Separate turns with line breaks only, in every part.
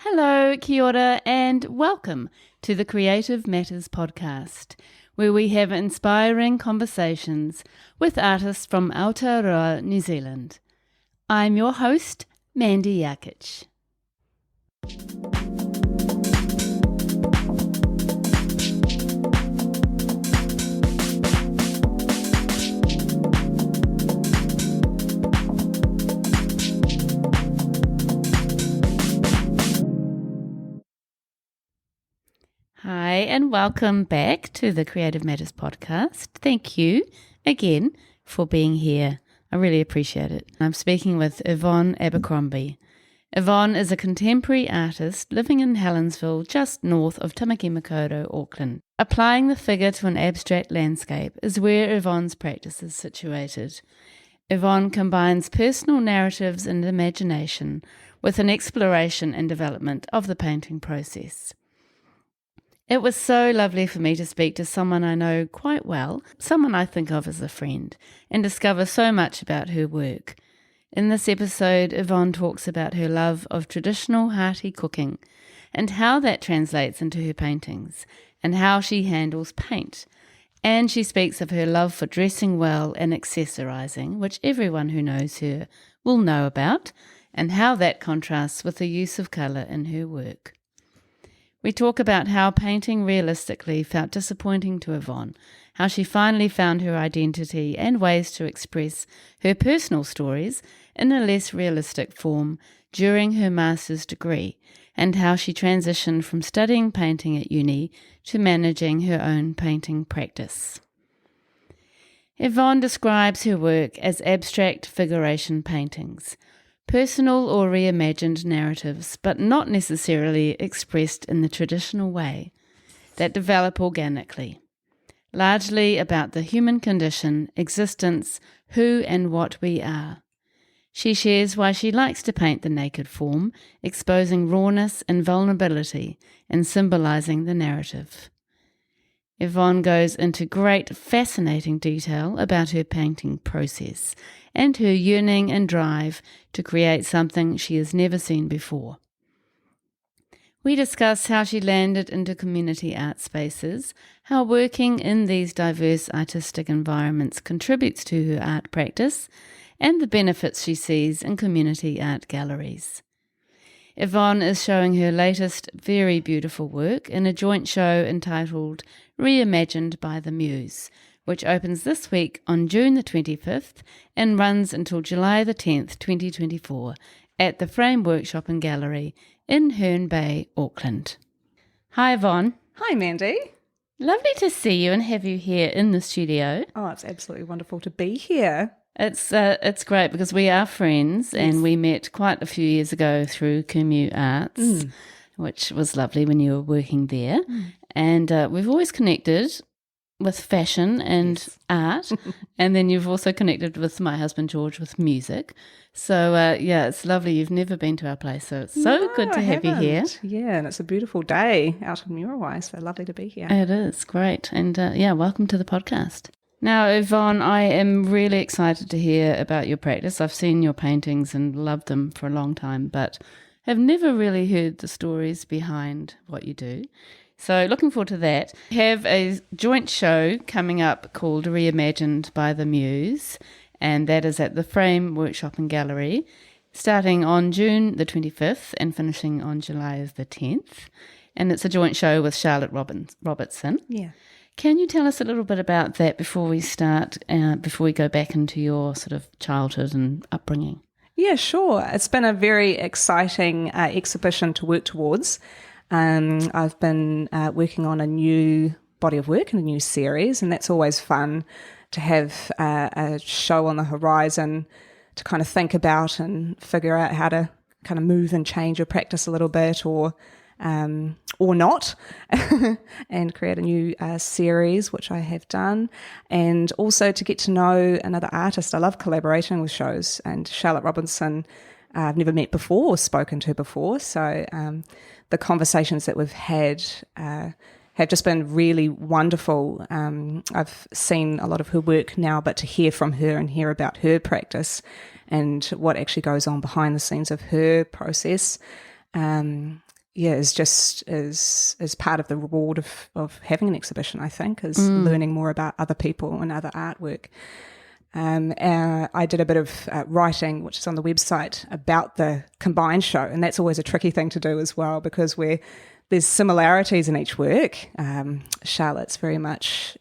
Hello, kia ora, and welcome to the Creative Matters podcast, where we have inspiring conversations with artists from Aotearoa, New Zealand. I'm your host, Mandy Jakic. Hi, and welcome back to the Creative Matters podcast. Thank you again for being here. I really appreciate it. I'm speaking with Yvonne Abercrombie. Yvonne is a contemporary artist living in Helensville, just north of Tāmaki Makaurau, Auckland. Applying the figure to an abstract landscape is where Yvonne's practice is situated. Yvonne combines personal narratives and imagination with an exploration and development of the painting process. It was so lovely for me to speak to someone I know quite well, someone I think of as a friend, and discover so much about her work. In this episode, Yvonne talks about her love of traditional hearty cooking and how that translates into her paintings and how she handles paint. And she speaks of her love for dressing well and accessorising, which everyone who knows her will know about, and how that contrasts with the use of colour in her work. We talk about how painting realistically felt disappointing to Yvonne, how she finally found her identity and ways to express her personal stories in a less realistic form during her master's degree, and how she transitioned from studying painting at uni to managing her own painting practice. Yvonne describes her work as abstract figuration paintings, personal or reimagined narratives, but not necessarily expressed in the traditional way, that develop organically, largely about the human condition, existence, who and what we are. She shares why she likes to paint the naked form, exposing rawness and vulnerability and symbolising the narrative. Yvonne goes into great, fascinating detail about her painting process and her yearning and drive to create something she has never seen before. We discuss how she landed into community art spaces, how working in these diverse artistic environments contributes to her art practice, and the benefits she sees in community art galleries. Yvonne is showing her latest very beautiful work in a joint show entitled Reimagined by the Muse, which opens this week on June the 25th and runs until July the 10th, 2024, at the Frame Workshop and Gallery in Herne Bay, Auckland. Hi, Yvonne.
Hi, Mandy.
Lovely to see you and have you here in the studio.
Oh, it's absolutely wonderful to be here.
It's great because we are friends, yes. And we met quite a few years ago through Kumu Arts, which was lovely when you were working there. And we've always connected with fashion and art, and then you've also connected with my husband George with music. So it's lovely. You've never been to our place, so it's so good to have you here.
Yeah, and it's a beautiful day out in Muriwai, so lovely to be here.
It is great, and welcome to the podcast. Now, Yvonne, I am really excited to hear about your practice. I've seen your paintings and loved them for a long time, but have never really heard the stories behind what you do. So looking forward to that. We have a joint show coming up called Reimagined by the Muse, and that is at the Frame Workshop and Gallery, starting on June the 25th and finishing on July the 10th. And it's a joint show with Charlotte Robertson.
Yeah.
Can you tell us a little bit about that before we start, before we go back into your sort of childhood and upbringing?
Yeah, sure. It's been a very exciting exhibition to work towards. I've been working on a new body of work and a new series, and that's always fun to have a show on the horizon to kind of think about and figure out how to kind of move and change your practice a little bit or not, and create a new series, which I have done, and also to get to know another artist. I love collaborating with shows, and Charlotte Robinson, I've never met before or spoken to before, so the conversations that we've had have just been really wonderful. I've seen a lot of her work now, but to hear from her and hear about her practice and what actually goes on behind the scenes of her process is part of the reward of having an exhibition, I think, is learning more about other people and other artwork. I did a bit of writing, which is on the website, about the combined show, and that's always a tricky thing to do as well, because there's similarities in each work. Charlotte's very much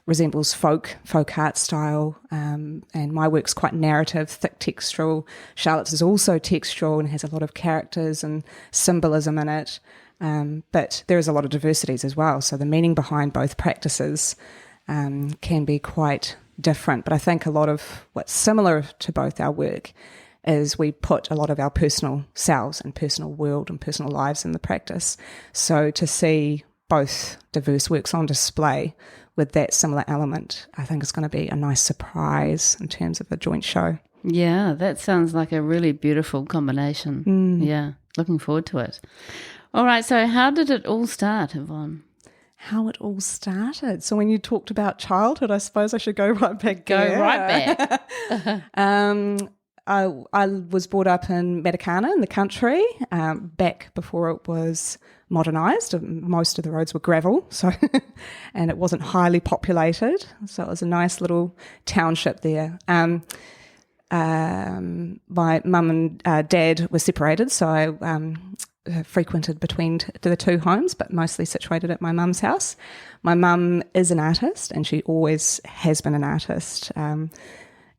resembles folk art style, and my work's quite narrative, thick textural. Charlotte's is also textural and has a lot of characters and symbolism in it, but there is a lot of diversities as well, so the meaning behind both practices can be quite different. But I think a lot of what's similar to both our work is we put a lot of our personal selves and personal world and personal lives in the practice. So to see both diverse works on display with that similar element, I think is going to be a nice surprise in terms of a joint show.
Yeah, that sounds like a really beautiful combination. Yeah, looking forward to it. All right, so how did it all start, Yvonne?
How it all started. So when you talked about childhood, I suppose I should go right back I was brought up in Matakana in the country, back before it was modernised. Most of the roads were gravel, so and it wasn't highly populated. So it was a nice little township there. My mum and dad were separated, so I frequented between the two homes, but mostly situated at my mum's house. My mum is an artist, and she always has been an artist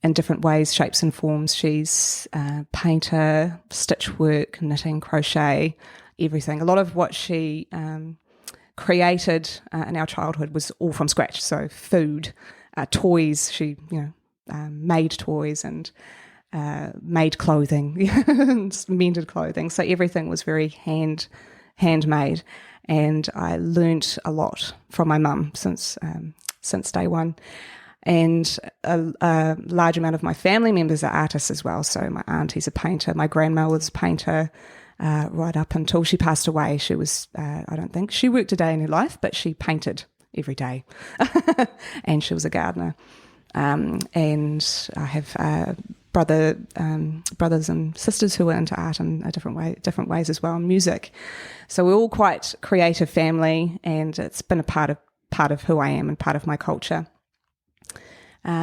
in different ways, shapes and forms. She's painter, stitch work, knitting, crochet, everything. A lot of what she created in our childhood was all from scratch. So food, toys. She made toys and made clothing, mended clothing. So everything was very handmade, and I learnt a lot from my mum since day one. And a large amount of my family members are artists as well. So my auntie's a painter, my grandma was a painter, right up until she passed away. She was, I don't think she worked a day in her life, but she painted every day, and she was a gardener. And I have brothers and sisters who are into art in different ways as well, and music. So we're all quite creative family, and it's been a part of who I am and part of my culture.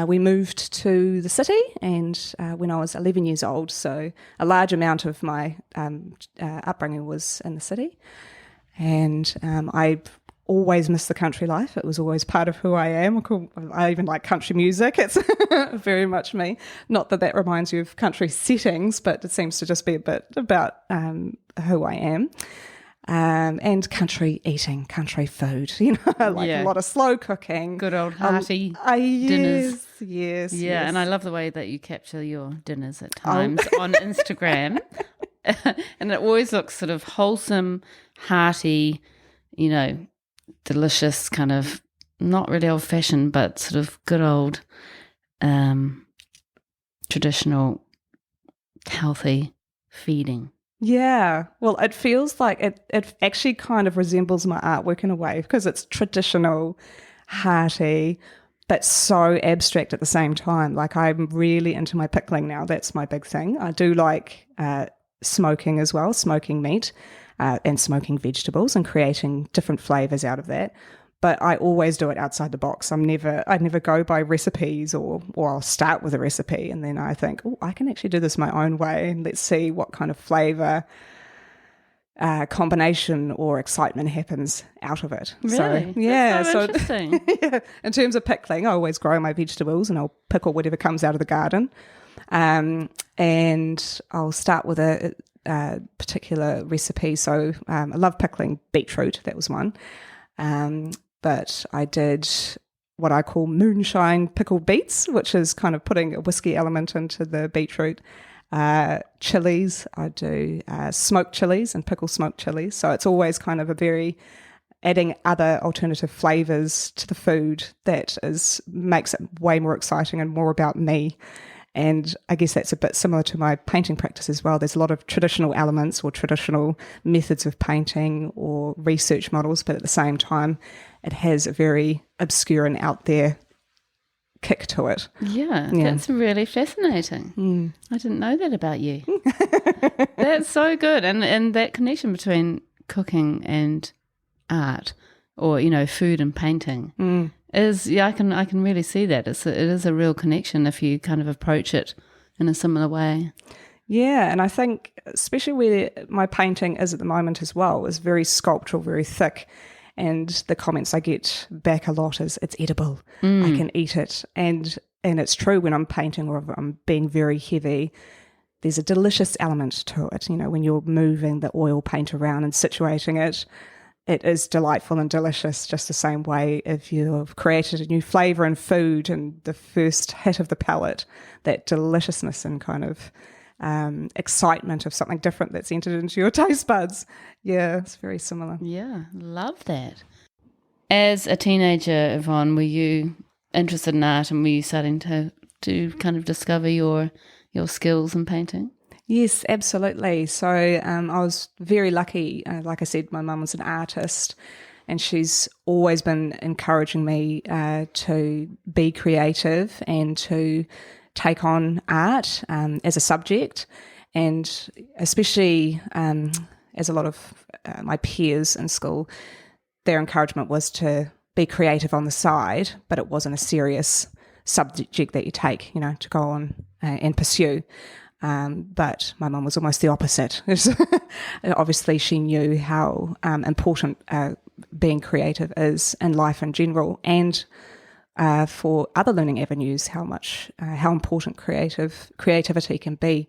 We moved to the city, and when I was 11 years old, so a large amount of my upbringing was in the city, and I always missed the country life. It was always part of who I am. I even like country music. It's very much me. Not that reminds you of country settings, but it seems to just be a bit about who I am. And country eating, country food, a lot of slow cooking.
Good old hearty dinners.
Yes.
Yeah, and I love the way that you capture your dinners at times on Instagram. And it always looks sort of wholesome, hearty, delicious, kind of not really old-fashioned, but sort of good old traditional healthy feeding.
Yeah, well, it feels like it actually kind of resembles my artwork in a way, because it's traditional, hearty, but so abstract at the same time. Like, I'm really into my pickling now. That's my big thing. I do like smoking as well, smoking meat and smoking vegetables and creating different flavours out of that. But I always do it outside the box. I'd never go by recipes, or I'll start with a recipe and then I think, I can actually do this my own way, and let's see what kind of flavour combination or excitement happens out of it.
Really?
So, yeah.
That's so interesting.
Yeah, in terms of pickling, I always grow my vegetables and I'll pickle whatever comes out of the garden. And I'll start with a particular recipe. So I love pickling beetroot. That was one. But I did what I call moonshine pickled beets, which is kind of putting a whiskey element into the beetroot. Chilies, I do smoked chilies and pickled smoked chilies. So it's always kind of adding other alternative flavours to the food that makes it way more exciting and more about me. And I guess that's a bit similar to my painting practice as well. There's a lot of traditional elements or traditional methods of painting or research models, but at the same time, it has a very obscure and out there kick to it.
Yeah, that's really fascinating. I didn't know that about you. That's so good. And that connection between cooking and art, or, food and painting is, I can really see that. It is a real connection if you kind of approach it in a similar way.
Yeah, and I think especially where my painting is at the moment as well is very sculptural, very thick, and the comments I get back a lot is it's edible. I can eat it, and it's true when I'm painting or if I'm being very heavy. There's a delicious element to it, when you're moving the oil paint around and situating it. It is delightful and delicious, just the same way if you've created a new flavour in food and the first hit of the palate, that deliciousness and kind of excitement of something different that's entered into your taste buds. Yeah, it's very similar.
Yeah, love that. As a teenager, Yvonne, were you interested in art, and were you starting to kind of discover your skills in painting?
Yes, absolutely. So I was very lucky. Like I said, my mum was an artist, and she's always been encouraging me to be creative and to take on art as a subject, and especially as a lot of my peers in school, their encouragement was to be creative on the side, but it wasn't a serious subject that you take, to go on and pursue. But my mum was almost the opposite. Obviously, she knew how important being creative is in life in general, and for other learning avenues, how important creativity can be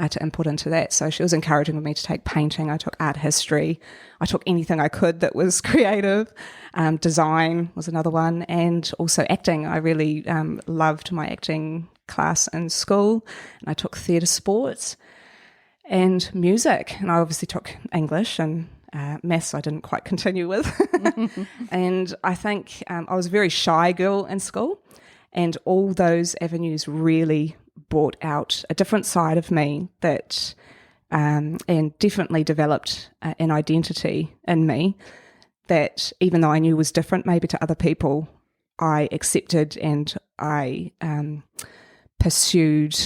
to input into that. So she was encouraging me to take painting. I took art history. I took anything I could that was creative. Design was another one, and also acting. I really loved my acting class in school, and I took theatre sports and music, and I obviously took English and maths I didn't quite continue with. And I think I was a very shy girl in school, and all those avenues really brought out a different side of me that and definitely developed an identity in me that, even though I knew was different maybe to other people, I accepted and I pursued,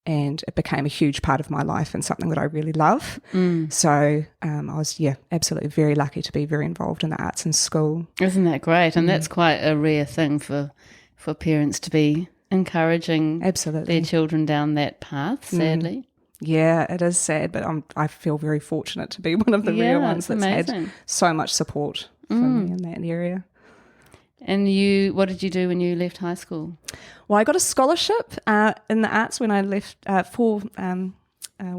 and it became a huge part of my life and something that I really love. So I was, absolutely very lucky to be very involved in the arts in school.
Isn't that great? And that's quite a rare thing for parents to be encouraging their children down that path, sadly.
Yeah, it is sad, but I feel very fortunate to be one of the rare ones that's had so much support from me in that area.
And what did you do when you left high school?
Well, I got a scholarship in the arts when I left when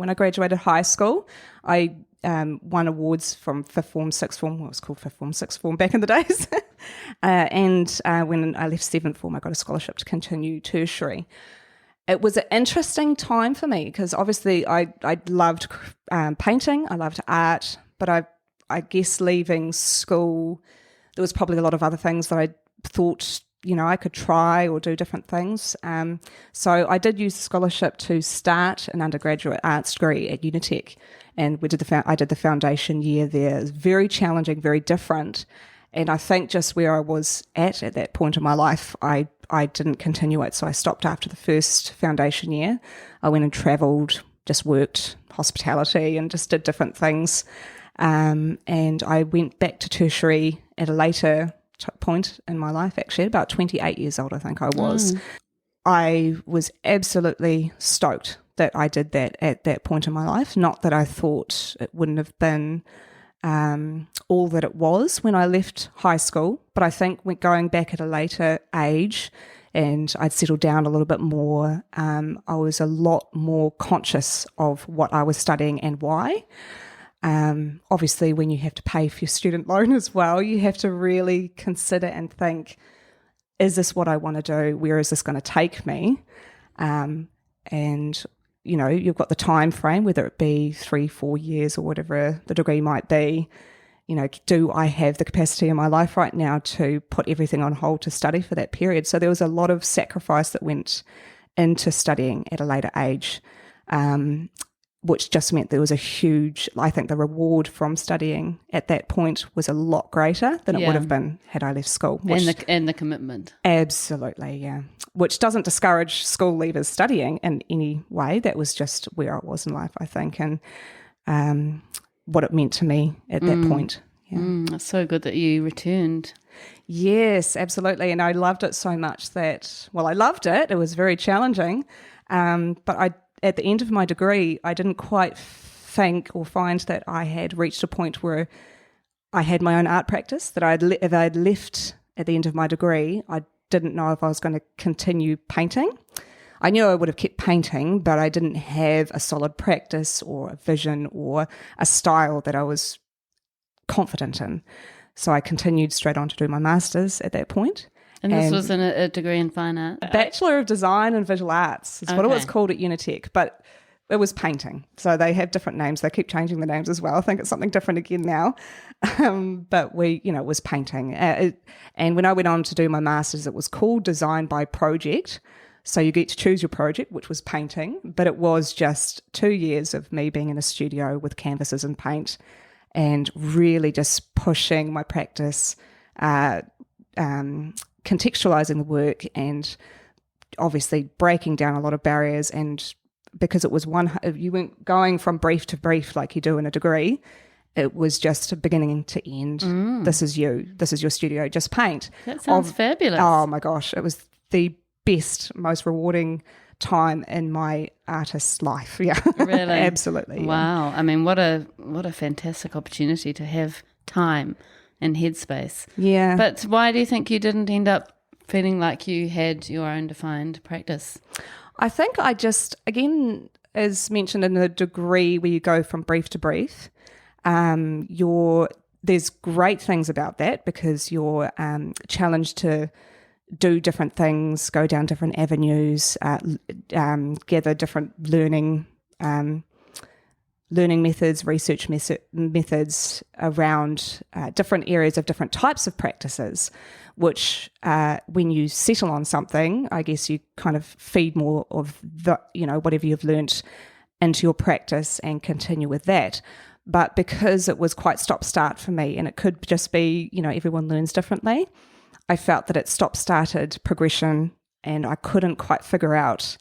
I graduated high school. I won awards from fifth form, sixth form. Well, it was called fifth form, sixth form back in the days. And when I left seventh form, I got a scholarship to continue tertiary. It was an interesting time for me because obviously I loved painting, I loved art, but I guess leaving school, there was probably a lot of other things that I thought, I could try or do different things. So I did use the scholarship to start an undergraduate arts degree at Unitec, and I did the foundation year there. It was very challenging, very different. And I think just where I was at that point in my life, I didn't continue it. So I stopped after the first foundation year. I went and travelled, just worked hospitality and just did different things. And I went back to tertiary at a later point in my life, actually, about 28 years old, I think I was. I was absolutely stoked that I did that at that point in my life. Not that I thought it wouldn't have been all that it was when I left high school, but I think going back at a later age and I'd settled down a little bit more, I was a lot more conscious of what I was studying and why. Obviously, when you have to pay for your student loan as well, you have to really consider and think, is this what I want to do? Where is this going to take me? And you've got the time frame, whether it be 3-4 years or whatever the degree might be. Do I have the capacity in my life right now to put everything on hold to study for that period? So there was a lot of sacrifice that went into studying at a later age. which just meant there was a huge, I think the reward from studying at that point was a lot greater than it would have been had I left school.
And the commitment.
Absolutely, yeah. Which doesn't discourage school leavers studying in any way. That was just where I was in life, I think, and what it meant to me at that point. Yeah.
It's so good that you returned.
Yes, absolutely. And I loved it so much that, well, I loved it. It was very challenging. But at the end of my degree, I didn't quite think or find that I had reached a point where I had my own art practice, that if I'd left at the end of my degree, I didn't know if I was going to continue painting. I knew I would have kept painting, but I didn't have a solid practice or a vision or a style that I was confident in. So I continued straight on to do my master's at that point.
And this was in a degree in fine art?
Bachelor of Design and Visual Arts is what it was called at Unitec, but it was painting. So they have different names. They keep changing the names as well. I think it's something different again now. But it was painting. And when I went on to do my master's, it was called Design by Project. So you get to choose your project, which was painting, but it was just 2 years of me being in a studio with canvases and paint and really just pushing my practice, contextualizing the work and obviously breaking down a lot of barriers. And because it was you weren't going from brief to brief like you do in a degree, it was just beginning to end. This is you. This is your studio. Just paint.
That sounds fabulous.
Oh my gosh. It was the best, most rewarding time in my artist's life. Yeah.
Really?
Absolutely. Yeah.
Wow. I mean, what a fantastic opportunity to have time and headspace.
Yeah.
But why do you think you didn't end up feeling like you had your own defined practice?
I think I just, again, as mentioned in the degree where you go from brief to brief, there's great things about that because you're challenged to do different things, go down different avenues, gather different learning methods, research methods around different areas of different types of practices, which when you settle on something, I guess you kind of feed more of the, whatever you've learnt into your practice and continue with that. But because it was quite stop-start for me, and it could just be, everyone learns differently, I felt that it stop-started progression and I couldn't quite figure out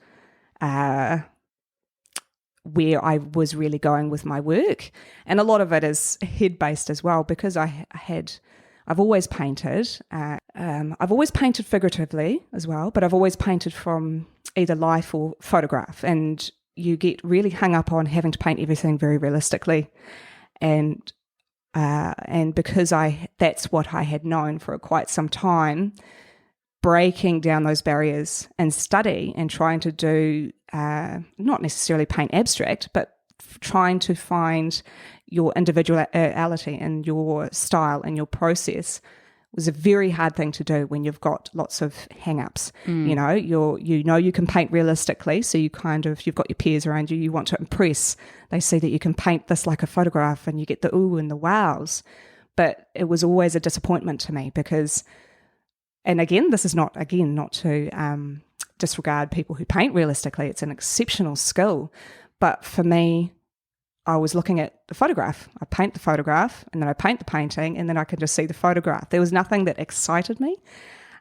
where I was really going with my work. And a lot of it is head-based as well because I've always painted. I've always painted figuratively as well, but I've always painted from either life or photograph. And you get really hung up on having to paint everything very realistically. And because that's what I had known for quite some time, breaking down those barriers and study and trying to do, not necessarily paint abstract, but trying to find your individuality and your style and your process was a very hard thing to do when you've got lots of hang-ups. You can paint realistically, so you've got your peers around you, you want to impress. They see that you can paint this like a photograph and you get the ooh and the wows. But it was always a disappointment to me because, and again, this is not to disregard people who paint realistically. It's an exceptional skill. But for me, I was looking at the photograph. I paint the photograph and then I paint the painting and then I can just see the photograph. There was nothing that excited me.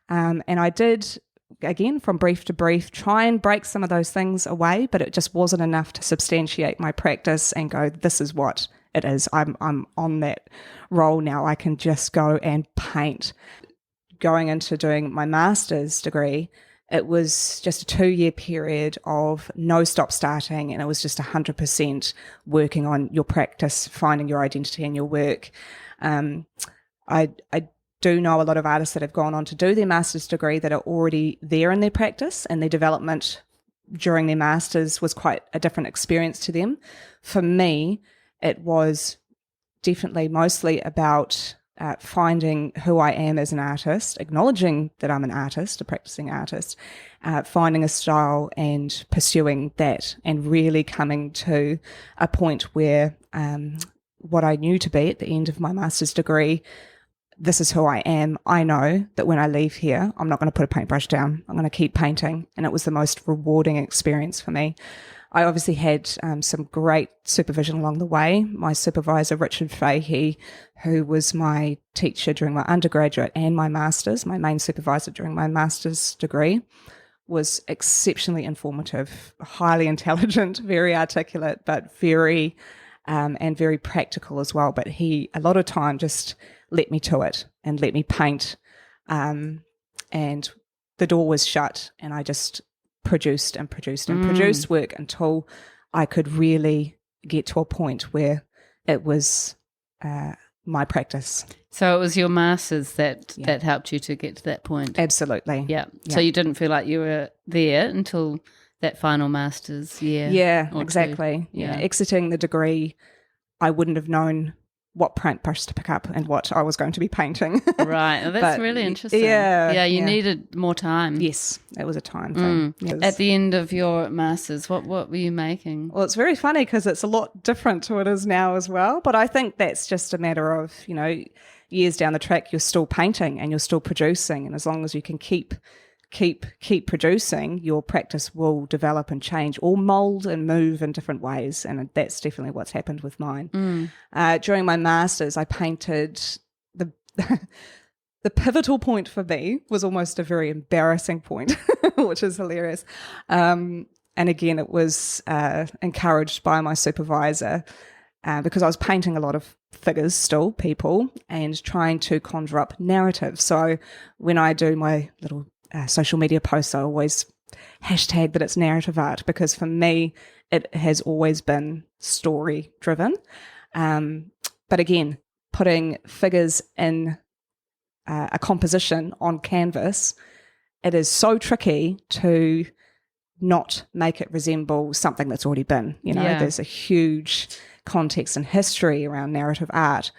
And I did, again, from brief to brief, try and break some of those things away, but it just wasn't enough to substantiate my practice and go, this is what it is. I'm on that roll now. I can just go and paint. Going into doing my master's degree, it was just a 2-year period of no stop starting, and it was just 100% working on your practice, finding your identity in your work. I do know a lot of artists that have gone on to do their master's degree that are already there in their practice, and their development during their master's was quite a different experience to them. For me, it was definitely mostly about finding who I am as an artist, acknowledging that I'm an artist, a practicing artist, finding a style and pursuing that, and really coming to a point where what I knew to be at the end of my master's degree, this is who I am. I know that when I leave here, I'm not going to put a paintbrush down. I'm going to keep painting. And it was the most rewarding experience for me. I obviously had some great supervision along the way. My supervisor, Richard Fahey, who was my teacher during my undergraduate and my master's, my main supervisor during my master's degree, was exceptionally informative, highly intelligent, very articulate, but very and very practical as well. But he, a lot of time, just let me to it and let me paint. And the door was shut, and I just produced and produced and produced work until I could really get to a point where it was my practice.
So it was your masters that helped you to get to that point.
Absolutely.
Yeah. So you didn't feel like you were there until that final master's year.
Yeah, exactly. Yeah. Exiting the degree, I wouldn't have known what paint brush to pick up and what I was going to be painting.
Right. Well, that's really interesting. Yeah, you needed more time.
Yes, it was a time thing. Yes.
At the end of your masters, what were you making?
Well, it's very funny because it's a lot different to what it is now as well. But I think that's just a matter of, years down the track, you're still painting and you're still producing. And as long as you can keep producing, your practice will develop and change or mold and move in different ways. And that's definitely what's happened with mine. During my master's, I painted the pivotal point for me was almost a very embarrassing point, which is hilarious. And again, it was encouraged by my supervisor because I was painting a lot of figures still, people, and trying to conjure up narrative. So when I do my little social media posts, I always hashtag that it's narrative art because for me, it has always been story driven. But again, putting figures in a composition on canvas, it is so tricky to not make it resemble something that's already been. There's a huge context and history around narrative art.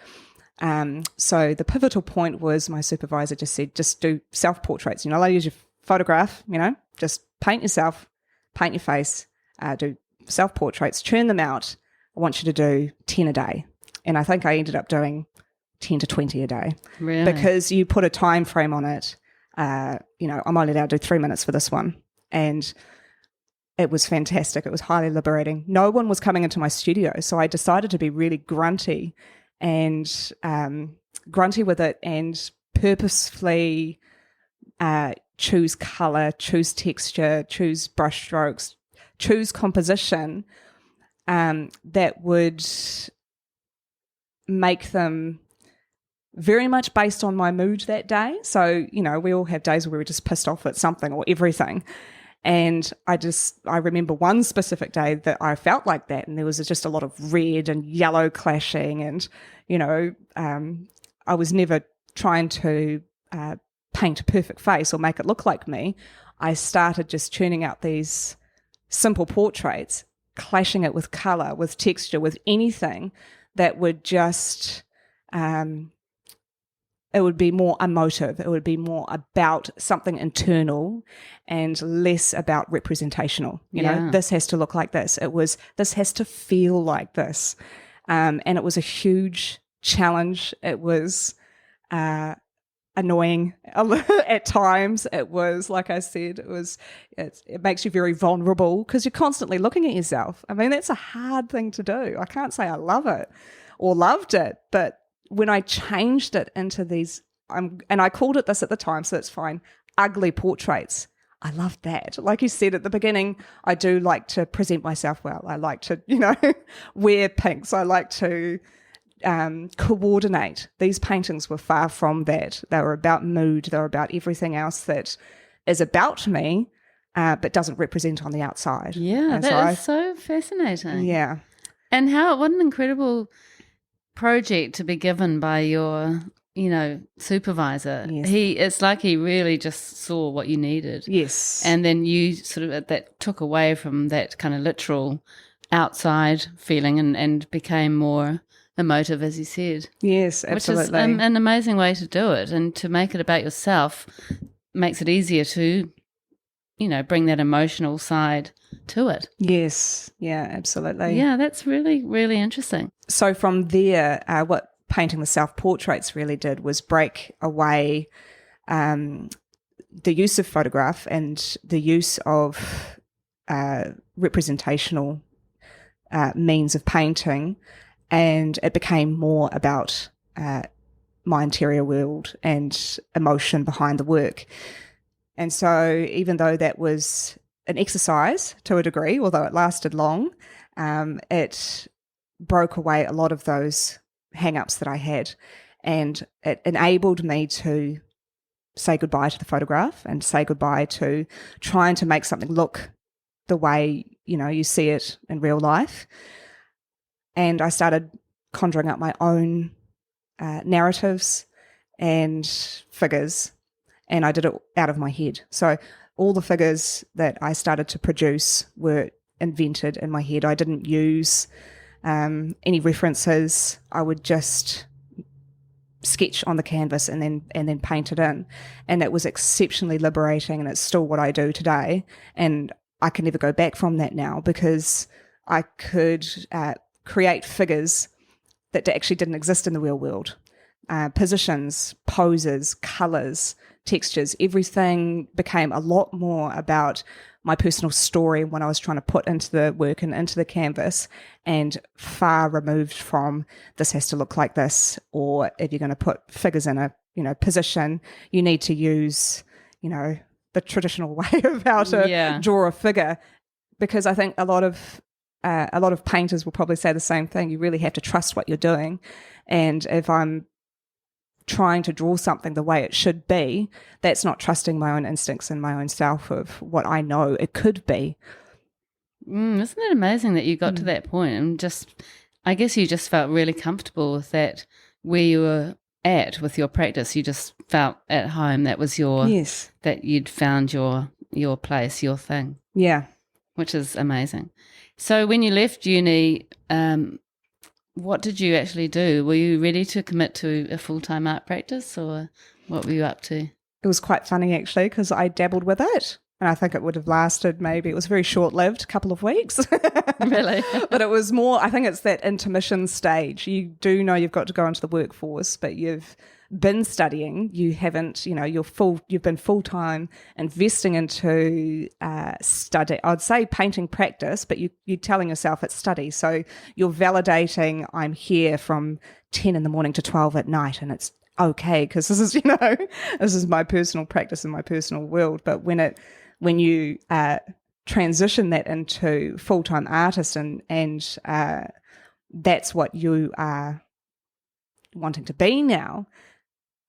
So the pivotal point was my supervisor just said, just do self-portraits. I'll use your photograph, just paint yourself, paint your face, do self-portraits, churn them out. I want you to do 10 a day. And I think I ended up doing 10 to 20 a day.
Really?
Because you put a time frame on it. I'm only allowed to do 3 minutes for this one. And it was fantastic. It was highly liberating. No one was coming into my studio, so I decided to be really grunty with it and purposefully choose color, choose texture, choose brush strokes, choose composition that would make them very much based on my mood that day. So, we all have days where we're just pissed off at something or everything. And I remember one specific day that I felt like that, and there was just a lot of red and yellow clashing, and I was never trying to paint a perfect face or make it look like me. I started just churning out these simple portraits, clashing it with color, with texture, with anything that would just it would be more emotive. It would be more about something internal and less about representational. This has to look like this. This has to feel like this. And it was a huge challenge. It was annoying at times. It was, like I said, it makes you very vulnerable because you're constantly looking at yourself. I mean, that's a hard thing to do. I can't say I love it or loved it, but when I changed it into these, and I called it this at the time, so it's fine, ugly portraits. I loved that. Like you said at the beginning, I do like to present myself well. I like to, wear pinks. I like to coordinate. These paintings were far from that. They were about mood. They were about everything else that is about me, but doesn't represent on the outside.
Yeah, that is so fascinating.
Yeah.
And what an incredible project to be given by your, supervisor.
Yes.
It's like he really just saw what you needed.
Yes.
And then you sort of that took away from that kind of literal outside feeling and became more emotive, as you said.
Yes, absolutely.
Which is an amazing way to do it, and to make it about yourself makes it easier to, bring that emotional side to it.
Yes, yeah, absolutely.
Yeah, that's really, really interesting.
So from there, what painting the self-portraits really did was break away the use of photograph and the use of representational means of painting, and it became more about my interior world and emotion behind the work. And so even though that was an exercise to a degree, although it lasted long, it broke away a lot of those hang-ups that I had, and it enabled me to say goodbye to the photograph and say goodbye to trying to make something look the way, you see it in real life. And I started conjuring up my own narratives and figures, and I did it out of my head. So all the figures that I started to produce were invented in my head. I didn't use any references. I would just sketch on the canvas and then paint it in, and it was exceptionally liberating, and it's still what I do today. And I can never go back from that now, because I could create figures that actually didn't exist in the real world. Positions, poses, colours, textures, everything became a lot more about my personal story when I was trying to put into the work and into the canvas, and far removed from this has to look like this, or if you're going to put figures in a position, you need to use the traditional way of how to draw a figure. Because I think a lot of painters will probably say the same thing. You really have to trust what you're doing, and if I'm trying to draw something the way it should be, that's not trusting my own instincts and my own self of what I know it could be.
Isn't it amazing that you got to that point, and I guess you just felt really comfortable with that, where you were at with your practice. You just felt at home. That was that you'd found your place, your thing.
Yeah.
Which is amazing. So when you left uni, what did you actually do? Were you ready to commit to a full-time art practice, or what were you up to?
It was quite funny, actually, because I dabbled with it, and I think it would have lasted it was very short-lived, a couple of weeks.
Really?
But it was more, I think it's that intermission stage. You do know you've got to go into the workforce, but you've been studying, you haven't, you've been full-time investing into study. I'd say painting practice, but you're telling yourself it's study. So you're validating, I'm here from 10 in the morning to 12 at night, and it's okay, because this is, this is my personal practice and my personal world. But when you transition that into full-time artist and that's what you are wanting to be now,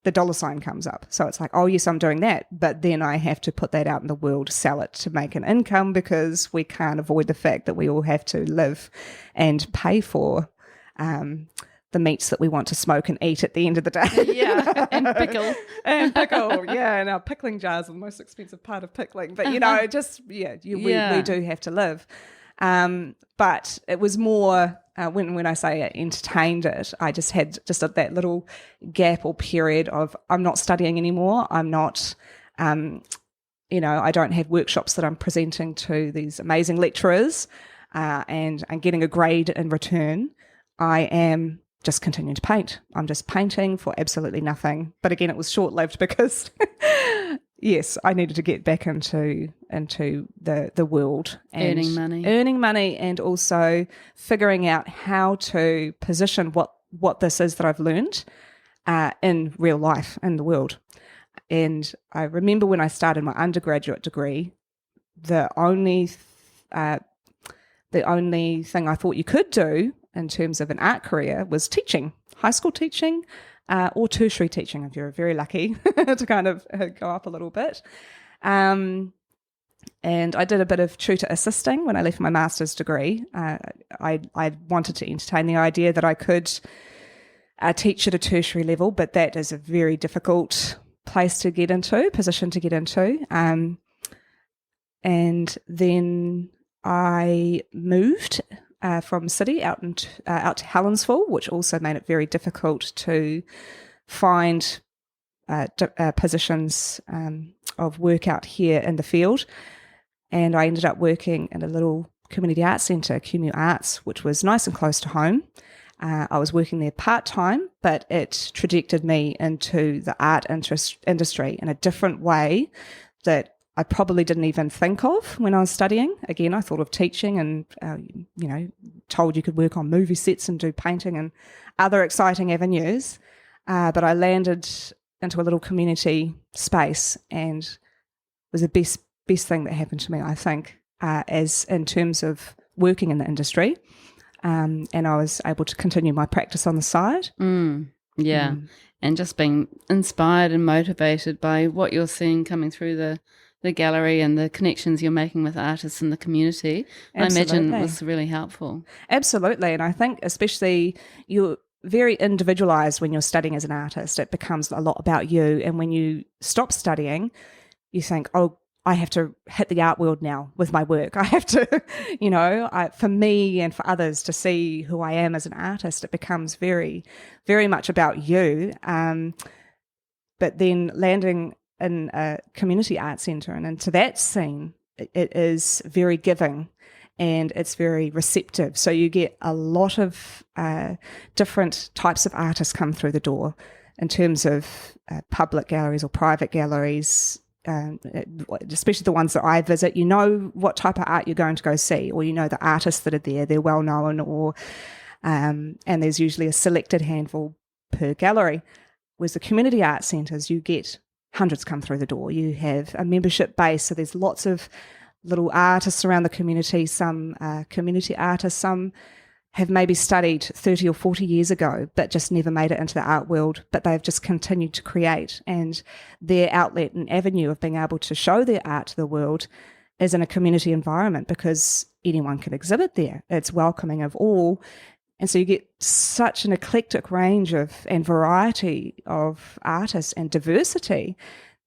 the dollar sign comes up. So it's like, oh yes, I'm doing that, but then I have to put that out in the world, sell it to make an income, because we can't avoid the fact that we all have to live and pay for the meats that we want to smoke and eat at the end of the day.
Yeah, and pickle.
Yeah, and our pickling jars are the most expensive part of pickling. But, we do have to live. But it was more, when I say I entertained it, I just had that little gap or period of, I'm not studying anymore. I'm not, I don't have workshops that I'm presenting to these amazing lecturers and getting a grade in return. I am just continuing to paint. I'm just painting for absolutely nothing. But again, it was short-lived because, yes, I needed to get back into the world. And earning money, and also figuring out how to position what this is that I've learned in real life, in the world. And I remember when I started my undergraduate degree, the only thing I thought you could do in terms of an art career was teaching, high school teaching, or tertiary teaching, if you're very lucky to kind of go up a little bit. And I did a bit of tutor assisting when I left my master's degree. I wanted to entertain the idea that I could teach at a tertiary level, but that is a very difficult position to get into. And then I moved from city out to Helensville, which also made it very difficult to find positions of work out here in the field. And I ended up working in a little community arts centre, Commu Arts, which was nice and close to home. I was working there part-time, but it trajected me into the art industry in a different way that I probably didn't even think of when I was studying. Again, I thought of teaching and, told you could work on movie sets and do painting and other exciting avenues. But I landed into a little community space, and it was the best thing that happened to me, I think, as in terms of working in the industry. And I was able to continue my practice on the side.
Yeah. And just being inspired and motivated by what you're seeing coming through the gallery and the connections you're making with artists in the community,
Absolutely.
I imagine was really helpful.
Absolutely. And I think especially you're very individualised when you're studying as an artist. It becomes a lot about you. And when you stop studying, you think, oh, I have to hit the art world now with my work. I have to, for me and for others to see who I am as an artist, it becomes very, very much about you. But then landing in a community art centre and into that scene, it is very giving and it's very receptive. So you get a lot of different types of artists come through the door in terms of public galleries or private galleries, especially the ones that I visit. You know what type of art you're going to go see, or you know the artists that are there, they're well known, or and there's usually a selected handful per gallery. Whereas the community art centres, you get hundreds come through the door. You have a membership base, so there's lots of little artists around the community, some community artists, some have maybe studied 30 or 40 years ago but just never made it into the art world, but they've just continued to create, and their outlet and avenue of being able to show their art to the world is in a community environment because anyone can exhibit there. It's welcoming of all. And so you get such an eclectic range and variety of artists and diversity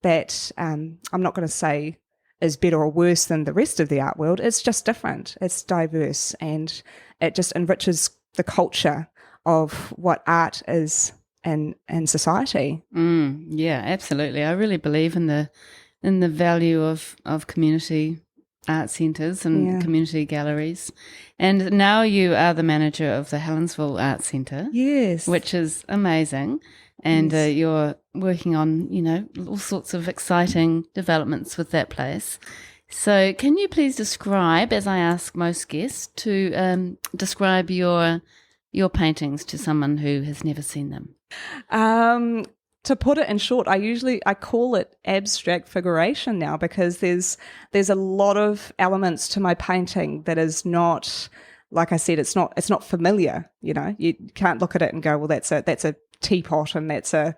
that I'm not going to say is better or worse than the rest of the art world. It's just different. It's diverse, and it just enriches the culture of what art is in society.
Yeah, absolutely. I really believe in the value of community art centres and community galleries. And now you are the manager of the Helensville Art Centre.
Yes.
Which is amazing. And you're working on, all sorts of exciting developments with that place. So can you please describe, as I ask most guests, to describe your paintings to someone who has never seen them?
To put it in short, I call it abstract figuration now, because there's a lot of elements to my painting that is not, like I said, it's not familiar. You can't look at it and go, well, that's a teapot and that's a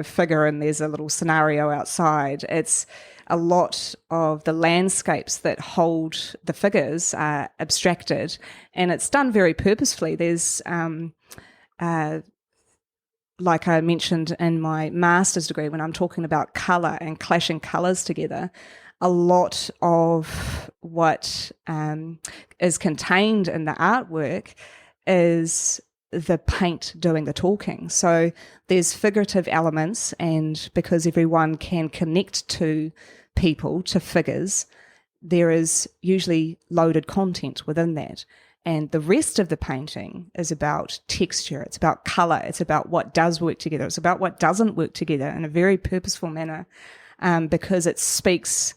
figure and there's a little scenario outside. It's a lot of the landscapes that hold the figures are abstracted, and it's done very purposefully. There's like I mentioned in my master's degree, when I'm talking about colour and clashing colours together, a lot of what is contained in the artwork is the paint doing the talking. So there's figurative elements, and because everyone can connect to people, to figures, there is usually loaded content within that. And the rest of the painting is about texture, it's about colour, it's about what does work together, it's about what doesn't work together in a very purposeful manner, because it speaks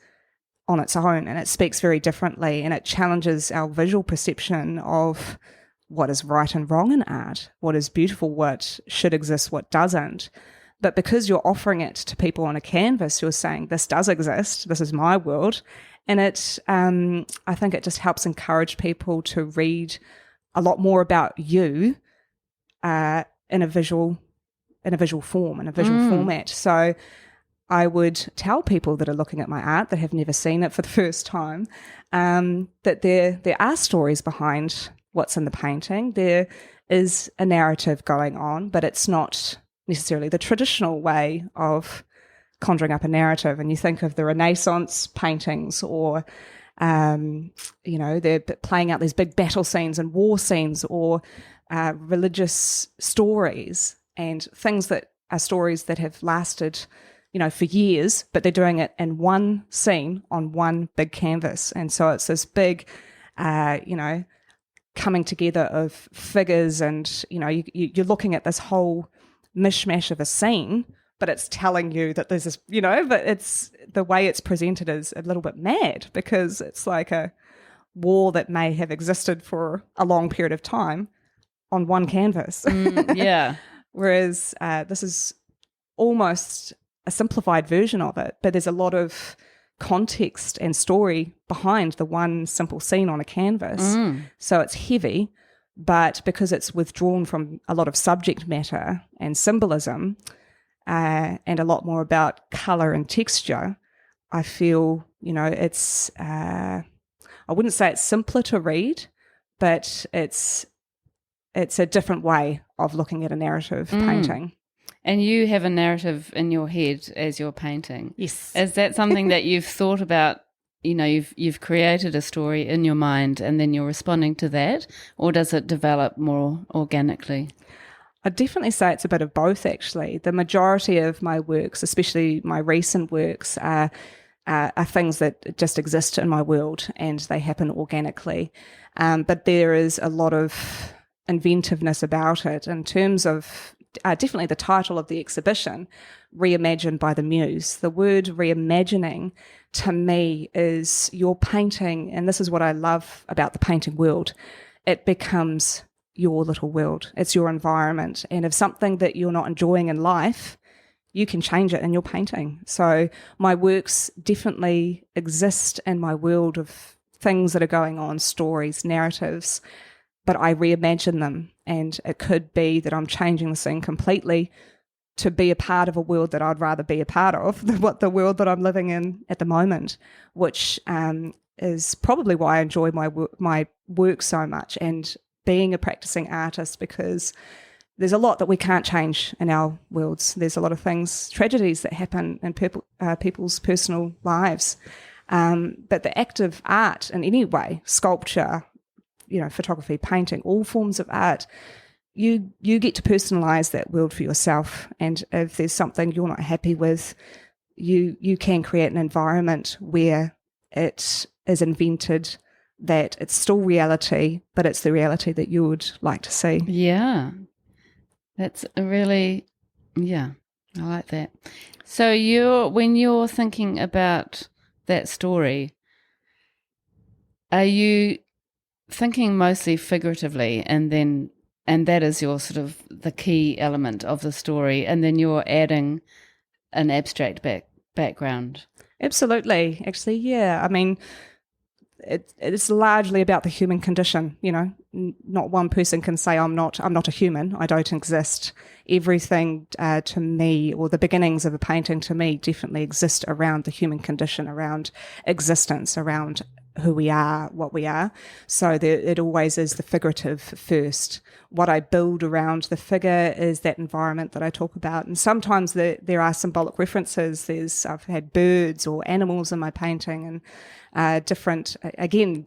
on its own and it speaks very differently, and it challenges our visual perception of what is right and wrong in art, what is beautiful, what should exist, what doesn't. But because you're offering it to people on a canvas, you're saying, this does exist, this is my world. And it, I think it just helps encourage people to read a lot more about you in a visual form, in a visual format. So I would tell people that are looking at my art that have never seen it for the first time, that there are stories behind what's in the painting. There is a narrative going on, but it's not necessarily the traditional way of conjuring up a narrative. And you think of the Renaissance paintings, or they're playing out these big battle scenes and war scenes, or religious stories, and things that are stories that have lasted for years, but they're doing it in one scene on one big canvas. And so it's this big coming together of figures, and you're looking at this whole mishmash of a scene but it's telling you that there's this, but it's the way it's presented is a little bit mad, because it's like a war that may have existed for a long period of time on one canvas.
Yeah.
Whereas this is almost a simplified version of it, but there's a lot of context and story behind the one simple scene on a canvas. So it's heavy, but because it's withdrawn from a lot of subject matter and symbolism, and a lot more about colour and texture, I feel, it's, I wouldn't say it's simpler to read, but it's a different way of looking at a narrative painting.
And you have a narrative in your head as you're painting.
Yes.
Is that something that you've thought about? You've created a story in your mind and then you're responding to that, or does it develop more organically?
I'd definitely say it's a bit of both, actually. The majority of my works, especially my recent works, are things that just exist in my world and they happen organically. But there is a lot of inventiveness about it in terms of definitely the title of the exhibition, Reimagined by the Muse. The word reimagining to me is your painting, and this is what I love about the painting world, it becomes your little world. It's your environment. And if something that you're not enjoying in life, you can change it in your painting. So my works definitely exist in my world of things that are going on, stories, narratives, but I reimagine them. And it could be that I'm changing the scene completely to be a part of a world that I'd rather be a part of than what the world that I'm living in at the moment, which is probably why I enjoy my work so much and being a practicing artist, because there's a lot that we can't change in our worlds. There's a lot of things, tragedies that happen in people's personal lives. But the act of art in any way, sculpture, photography, painting, all forms of art, you get to personalize that world for yourself. And if there's something you're not happy with, you can create an environment where it is invented that it's still reality, but it's the reality that you would like to see.
Yeah. That's a really, I like that. So when you're thinking about that story, are you thinking mostly figuratively, and that is your sort of the key element of the story, and then you're adding an abstract background? Absolutely.
Actually, yeah. I mean, it's largely about the human condition. Not one person can say I'm not a human. I don't exist. Everything to me, or the beginnings of a painting to me, definitely exist around the human condition, around existence, around who we are, what we are. So it always is the figurative first. What I build around the figure is that environment that I talk about. And sometimes there are symbolic references. I've had birds or animals in my painting, and different, again,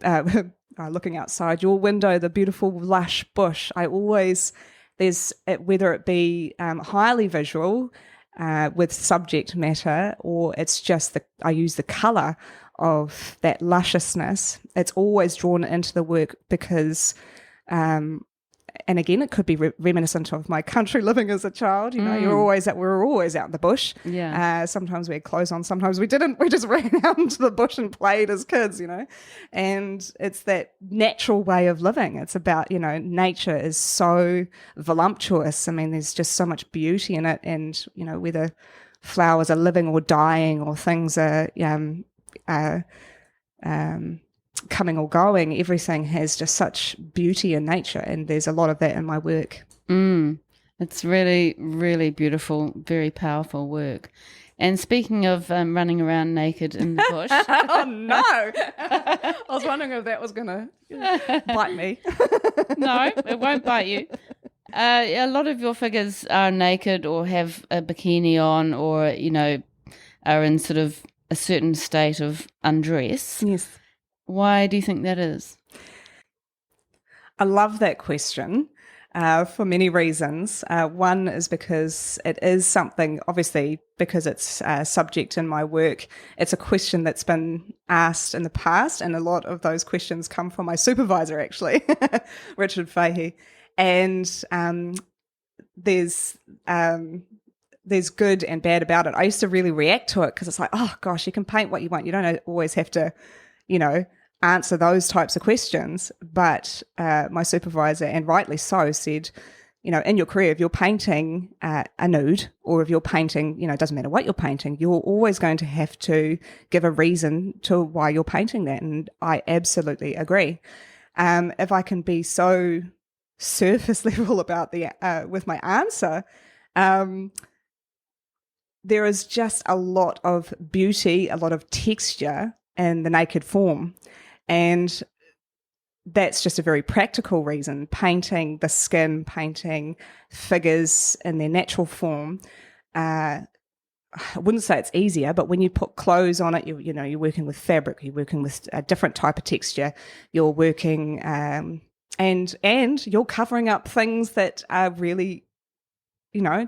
looking outside your window, the beautiful lush bush. Whether it be highly visual with subject matter, or it's just I use the colour of that lusciousness, it's always drawn into the work because, and again, it could be reminiscent of my country living as a child. We were always out in the bush.
Yeah.
Sometimes we had clothes on, sometimes we didn't. We just ran out into the bush and played as kids, And it's that natural way of living. It's about, nature is so voluptuous. I mean, there's just so much beauty in it, and whether flowers are living or dying, or things are coming or going, everything has just such beauty in nature, and there's a lot of that in my work.
It's really, really beautiful, very powerful work. And speaking of running around naked in the bush.
Oh no, I was wondering if that was going to bite me.
No, it won't bite you. A lot of your figures are naked or have a bikini on, or are in sort of a certain state of undress.
Yes.
Why do you think that is?
I love that question for many reasons. One is because it is something, obviously, because it's a subject in my work, it's a question that's been asked in the past, and a lot of those questions come from my supervisor, actually, Richard Fahey. And there's there's good and bad about it. I used to really react to it because it's like, oh gosh, you can paint what you want. You don't always have to, answer those types of questions. But my supervisor, and rightly so, said, in your career, if you're painting a nude, or if you're painting, it doesn't matter what you're painting, you're always going to have to give a reason to why you're painting that. And I absolutely agree. If I can be so surface level about with my answer, there is just a lot of beauty, a lot of texture in the naked form. And that's just a very practical reason. Painting the skin, painting figures in their natural form. I wouldn't say it's easier, but when you put clothes on it, you're working with fabric, you're working with a different type of texture, you're working, and you're covering up things that are really,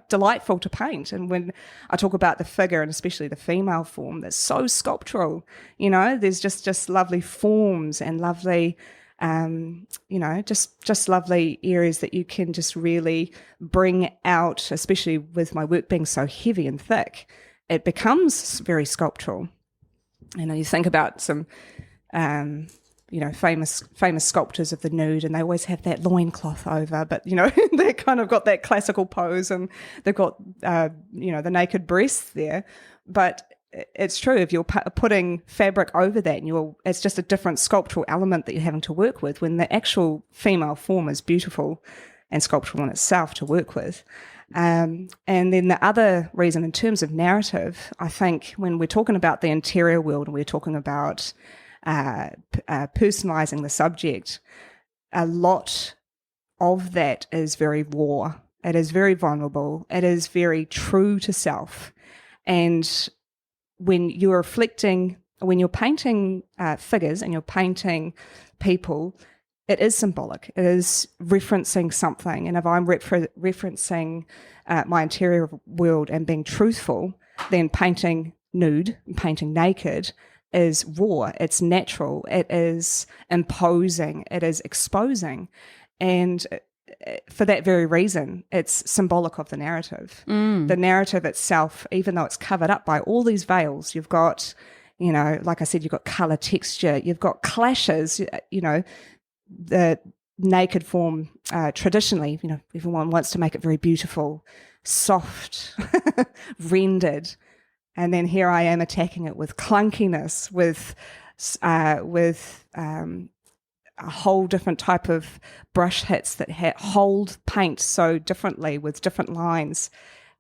delightful to paint. And when I talk about the figure, and especially the female form, that's so sculptural, there's just lovely forms and lovely, just lovely areas that you can just really bring out, especially with my work being so heavy and thick. It becomes very sculptural. You think about some, famous sculptors of the nude, and they always have that loincloth over, but, they kind of got that classical pose, and they've got, the naked breasts there. But it's true, if you're putting fabric over that, and it's just a different sculptural element that you're having to work with, when the actual female form is beautiful and sculptural in itself to work with. And then the other reason, in terms of narrative, I think when we're talking about the interior world, and we're talking about personalizing the subject, a lot of that is very raw. It is very vulnerable. It is very true to self. And when you're painting figures and you're painting people, it is symbolic. It is referencing something. And if I'm referencing my interior world and being truthful, then painting nude, painting naked, is raw, it's natural, it is imposing, it is exposing. And for that very reason, it's symbolic of the narrative. The narrative itself, even though it's covered up by all these veils, you've got, like I said, you've got colour, texture, you've got clashes, the naked form, traditionally, everyone wants to make it very beautiful, soft, rendered. And then here I am attacking it with clunkiness, with a whole different type of brush hits that hold paint so differently with different lines.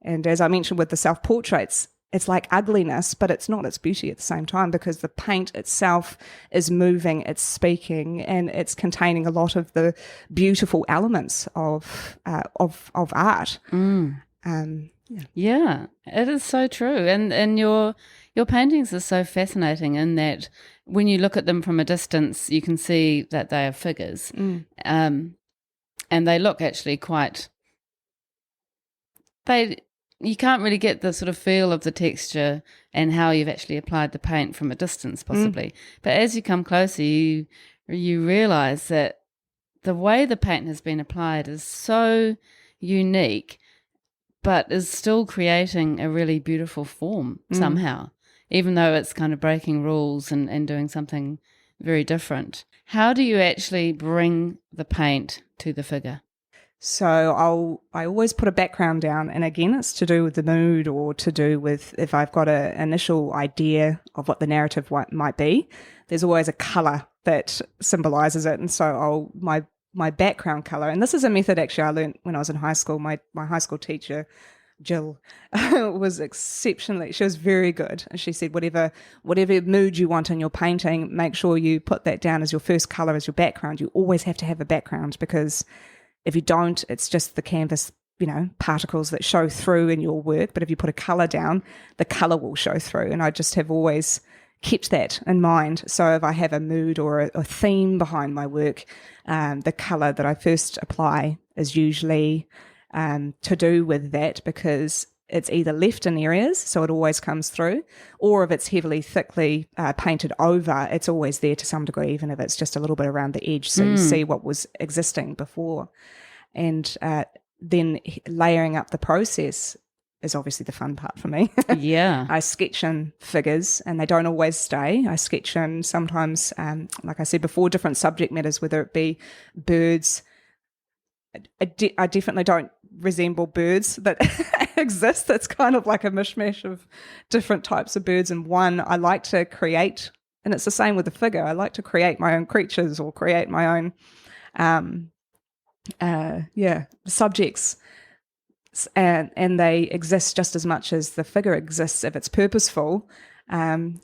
And as I mentioned with the self-portraits, it's like ugliness, but it's not. It's beauty at the same time, because the paint itself is moving, it's speaking, and it's containing a lot of the beautiful elements of art.
Yeah, it is so true. And your paintings are so fascinating in that when you look at them from a distance, you can see that they are figures. And they look actually you can't really get the sort of feel of the texture and how you've actually applied the paint from a distance, possibly. But as you come closer, you realise that the way the paint has been applied is so unique, but is still creating a really beautiful form somehow, even though it's kind of breaking rules and doing something very different. How do you actually bring the paint to the figure?
So I always put a background down, and again, it's to do with the mood, or to do with if I've got an initial idea of what the narrative might be. There's always a colour that symbolises it, and so my background colour, and this is a method actually I learned when I was in high school. My high school teacher, Jill, was exceptionally, she was very good. And she said, whatever mood you want in your painting, make sure you put that down as your first colour, as your background. You always have to have a background, because if you don't, it's just the canvas, particles that show through in your work. But if you put a colour down, the colour will show through. And I just have always kept that in mind. So if I have a mood or a theme behind my work, the colour that I first apply is usually to do with that, because it's either left in areas, so it always comes through, or if it's heavily, thickly painted over, it's always there to some degree, even if it's just a little bit around the edge, so you see what was existing before. And then layering up the process, is obviously the fun part for me.
Yeah.
I sketch in figures, and they don't always stay. I sketch in sometimes, like I said before, different subject matters, whether it be birds. I definitely don't resemble birds that exist. It's kind of like a mishmash of different types of birds in one. I like to create, and it's the same with the figure. I like to create my own creatures or create my own, subjects. And they exist just as much as the figure exists if it's purposeful. And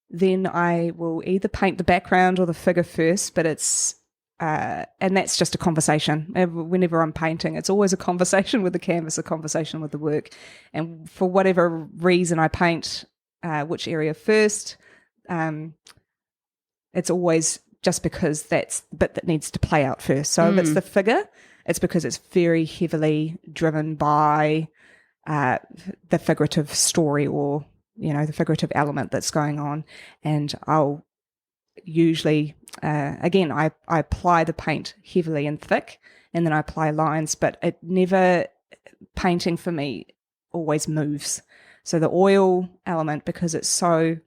then I will either paint the background or the figure first, but it's and that's just a conversation. Whenever I'm painting, it's always a conversation with the canvas, a conversation with the work. And for whatever reason I paint which area first, it's always just because that's the bit that needs to play out first. So if it's the figure, it's because it's very heavily driven by the figurative story or, the figurative element that's going on. And I'll usually, again, I apply the paint heavily and thick, and then I apply lines, but it never, painting for me always moves. So the oil element, because it's so,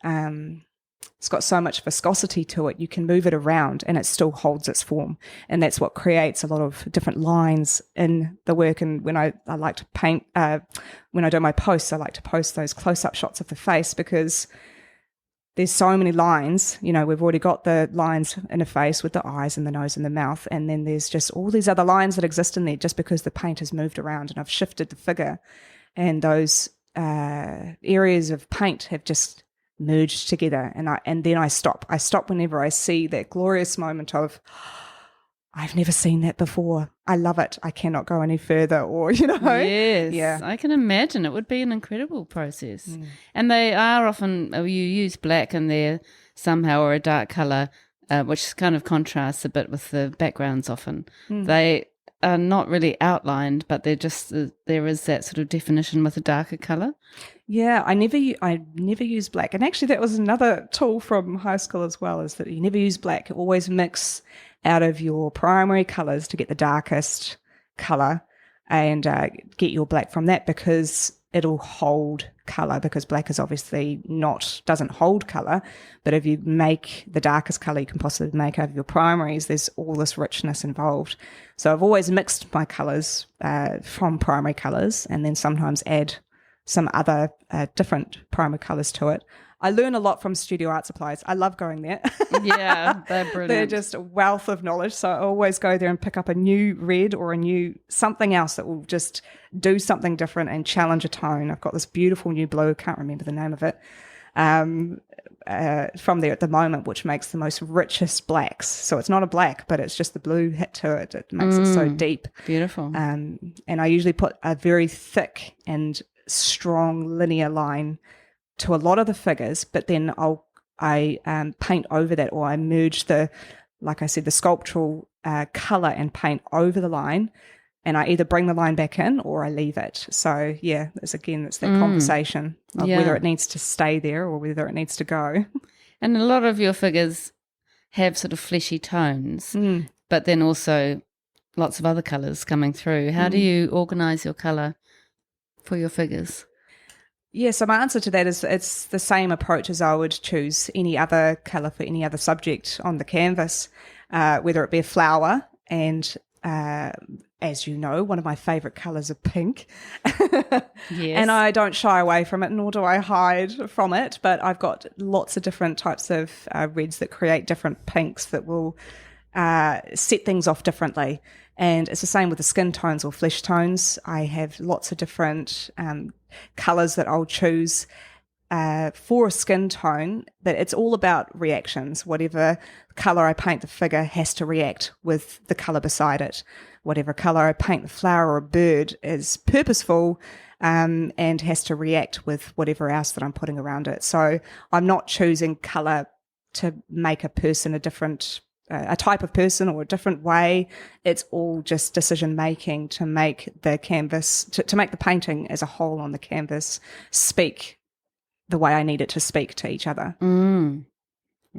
it's got so much viscosity to it, you can move it around and it still holds its form. And that's what creates a lot of different lines in the work. And when I like to paint, when I do my posts, I like to post those close-up shots of the face, because there's so many lines. We've already got the lines in a face with the eyes and the nose and the mouth, and then there's just all these other lines that exist in there just because the paint has moved around and I've shifted the figure, and those areas of paint have just merged together. And then I stop whenever I see that glorious moment of, I've never seen that before, I love it, I cannot go any further, or
Yes,
yeah,
I can imagine it would be an incredible process. And they are often, you use black in there somehow, or a dark color, which kind of contrasts a bit with the backgrounds often. They are not really outlined, but they're just, there is that sort of definition with a darker color.
Yeah, I never use black. And actually that was another tool from high school as well, is that you never use black. You always mix out of your primary colors to get the darkest color, and get your black from that, because it'll hold color, because black is obviously doesn't hold color. But if you make the darkest color you can possibly make out of your primaries, there's all this richness involved. So I've always mixed my colors from primary colors, and then sometimes add some other different primary colors to it. I learn a lot from Studio Art Supplies. I love going there.
Yeah, they're brilliant.
They're just a wealth of knowledge. So I always go there and pick up a new red or a new something else that will just do something different and challenge a tone. I've got this beautiful new blue, can't remember the name of it, from there at the moment, which makes the most richest blacks. So it's not a black, but it's just the blue hit to it. It makes it so deep.
Beautiful.
And I usually put a very thick and strong linear line to a lot of the figures, but then I paint over that, or I merge like I said, the sculptural color and paint over the line, and I either bring the line back in or I leave it. So yeah, it's that conversation of whether it needs to stay there or whether it needs to go.
And a lot of your figures have sort of fleshy tones, but then also lots of other colors coming through. How do you organize your color for your figures?
Yeah, so my answer to that is it's the same approach as I would choose any other colour for any other subject on the canvas, whether it be a flower. And as you know, one of my favourite colours are pink. Yes. And I don't shy away from it, nor do I hide from it. But I've got lots of different types of reds that create different pinks that will set things off differently. And it's the same with the skin tones or flesh tones. I have lots of different colours that I'll choose for a skin tone, but it's all about reactions. Whatever colour I paint the figure has to react with the colour beside it. Whatever colour I paint the flower or a bird is purposeful and has to react with whatever else that I'm putting around it. So I'm not choosing colour to make a person a type of person or a different way. It's all just decision making to make the canvas, to make the painting as a whole on the canvas speak the way I need it to speak to each other.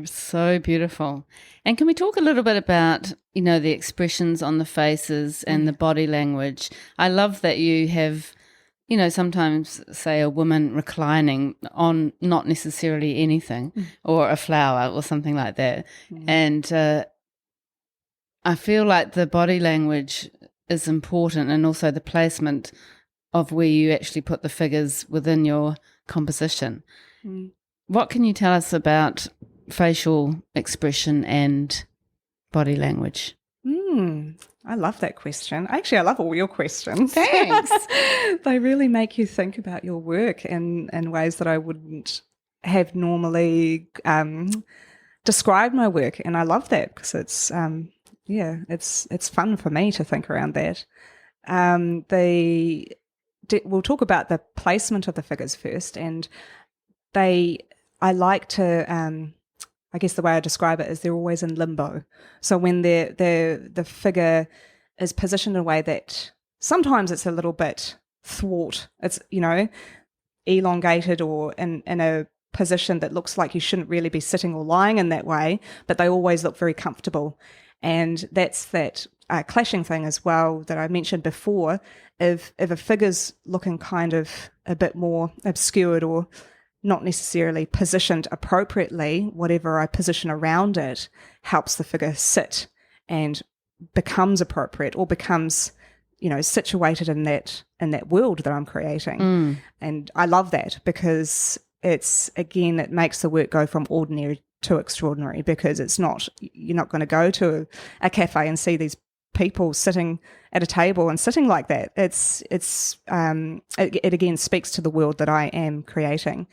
So beautiful. And can we talk a little bit about, the expressions on the faces and the body language? I love that you have, sometimes say a woman reclining on not necessarily anything or a flower or something like that. And I feel like the body language is important, and also the placement of where you actually put the figures within your composition. What can you tell us about facial expression and body language?
I love that question. Actually, I love all your questions.
Thanks.
They really make you think about your work in ways that I wouldn't have normally described my work, and I love that because it's it's fun for me to think around that. We'll talk about the placement of the figures first, and I like to I guess the way I describe it is they're always in limbo. So when the figure is positioned in a way that sometimes it's a little bit thwart, it's, elongated or in a position that looks like you shouldn't really be sitting or lying in that way, but they always look very comfortable. And that's that clashing thing as well that I mentioned before. If a figure's looking kind of a bit more obscured or not necessarily positioned appropriately, whatever I position around it helps the figure sit and becomes appropriate or becomes, situated in that world that I'm creating. And I love that because it makes the work go from ordinary to extraordinary, because you're not going to go to a cafe and see these people sitting at a table and sitting like that. It again speaks to the world that I am creating.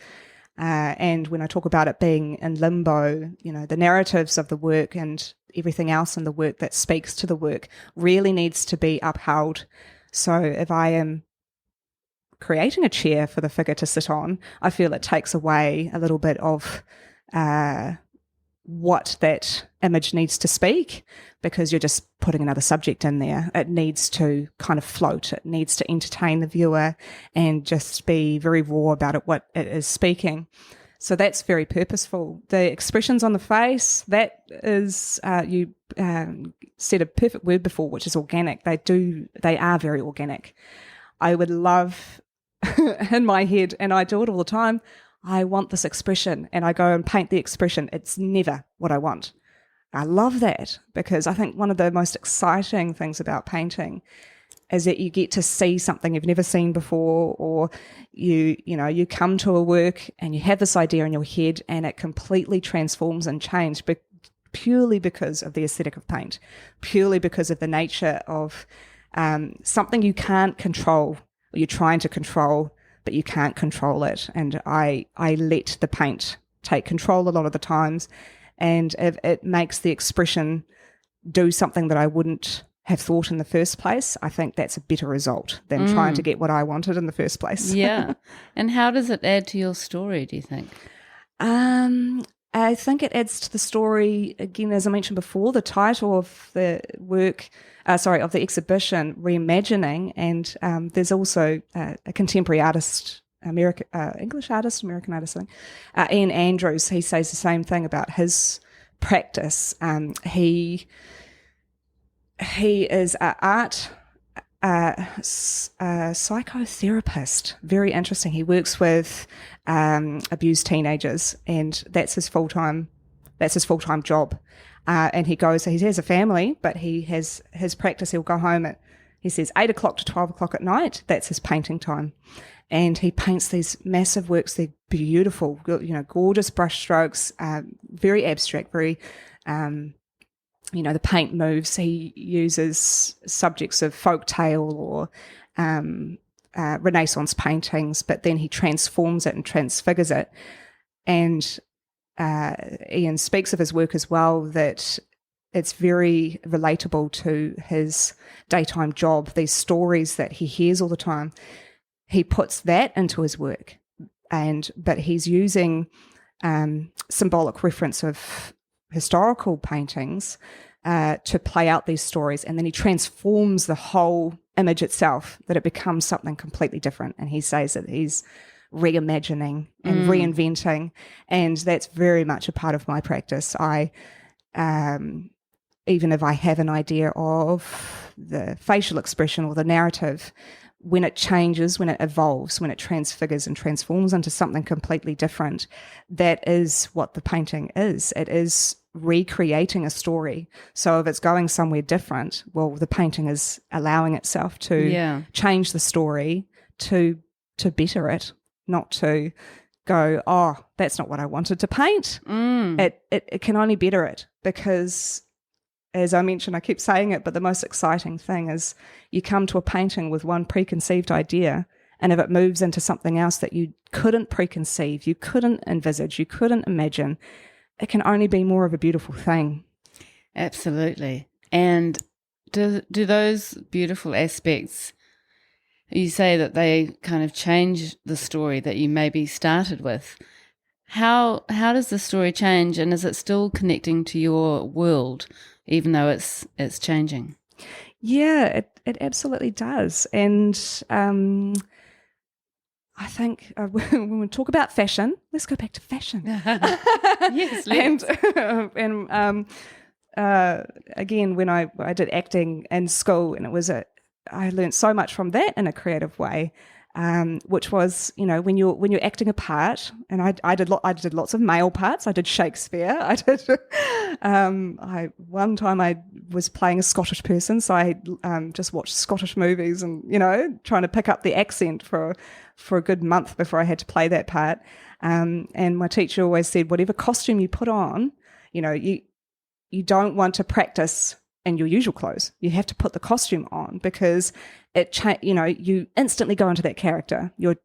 And when I talk about it being in limbo, the narratives of the work and everything else in the work that speaks to the work really needs to be upheld. So if I am creating a chair for the figure to sit on, I feel it takes away a little bit of what that image needs to speak, because you're just putting another subject in there. It needs to kind of float. It needs to entertain the viewer and just be very raw about it, what it is speaking. So that's very purposeful. The expressions on the face, that is, you said a perfect word before, which is organic. They are very organic. I would love in my head, and I do it all the time, I want this expression, and I go and paint the expression. It's never what I want. I love that, because I think one of the most exciting things about painting is that you get to see something you've never seen before, or you come to a work and you have this idea in your head and it completely transforms and changes purely because of the aesthetic of paint, purely because of the nature of something you can't control, or you're trying to control, but you can't control it. And I let the paint take control a lot of the times, and if it makes the expression do something that I wouldn't have thought in the first place, I think that's a better result than trying to get what I wanted in the first place.
Yeah. And how does it add to your story, do you think?
I think it adds to the story, again, as I mentioned before, the title of the work, of the exhibition, Reimagining, and there's also a contemporary artist, English artist, American artist, I think, Ian Andrews. He says the same thing about his practice. He is an art psychotherapist. Very interesting. He works with abused teenagers, and that's his full-time job. And he has a family, but he has his practice. He'll go home at, he says, 8 o'clock to 12 o'clock at night. That's his painting time. And he paints these massive works. They're beautiful, gorgeous brush strokes, very abstract, very, the paint moves. He uses subjects of folk tale or Renaissance paintings, but then he transforms it and transfigures it. And Ian speaks of his work as well, that it's very relatable to his daytime job, these stories that he hears all the time. He puts that into his work, but he's using symbolic reference of historical paintings to play out these stories, and then he transforms the whole image itself, that it becomes something completely different. And he says that he's reimagining and reinventing, and that's very much a part of my practice. I even if I have an idea of the facial expression or the narrative, when it changes, when it evolves, when it transfigures and transforms into something completely different, that is what the painting is. It is recreating a story. So if it's going somewhere different, well, the painting is allowing itself to change the story to better it, not to go, oh, that's not what I wanted to paint. It can only better it, because as I mentioned, I keep saying it, but the most exciting thing is you come to a painting with one preconceived idea, and if it moves into something else that you couldn't preconceive, you couldn't envisage, you couldn't imagine, it can only be more of a beautiful thing.
Absolutely. And do those beautiful aspects, you say that they kind of change the story that you maybe started with. How does the story change, and is it still connecting to your world, even though it's changing?
Yeah, it absolutely does. And I think when we talk about fashion, let's go back to fashion.
Yes, let's.
And again, when I did acting in school, and I learned so much from that in a creative way. Which was, when you're acting a part, and I did lots of male parts. I did Shakespeare. I did. One time I was playing a Scottish person, so I just watched Scottish movies and trying to pick up the accent for a good month before I had to play that part. And my teacher always said, whatever costume you put on, you don't want to practice in your usual clothes. You have to put the costume on, because you instantly go into that character. You're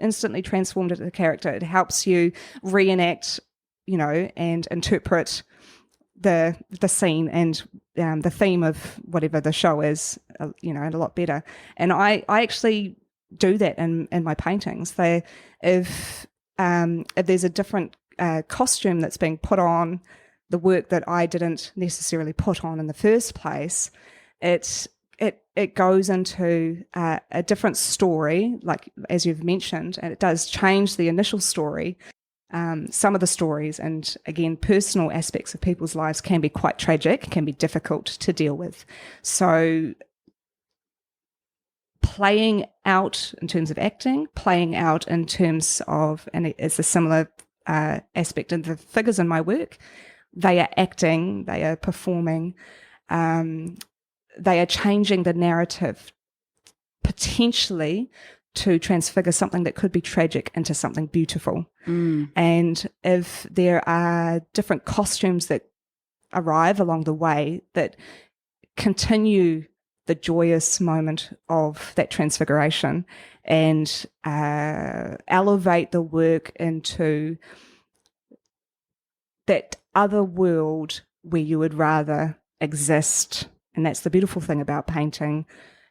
instantly transformed into the character. It helps you reenact, and interpret the scene and the theme of whatever the show is, a lot better. And I actually do that in my paintings. If there's a different costume that's being put on the work that I didn't necessarily put on in the first place, it goes into a different story, like as you've mentioned, and it does change the initial story. Some of the stories, and again, personal aspects of people's lives can be quite tragic, can be difficult to deal with. So playing out in terms of acting, playing out in terms of, and it's a similar aspect in the figures in my work, they are acting, they are performing, they are changing the narrative potentially to transfigure something that could be tragic into something beautiful. And if there are different costumes that arrive along the way that continue the joyous moment of that transfiguration and elevate the work into that other world where you would rather exist. And that's the beautiful thing about painting.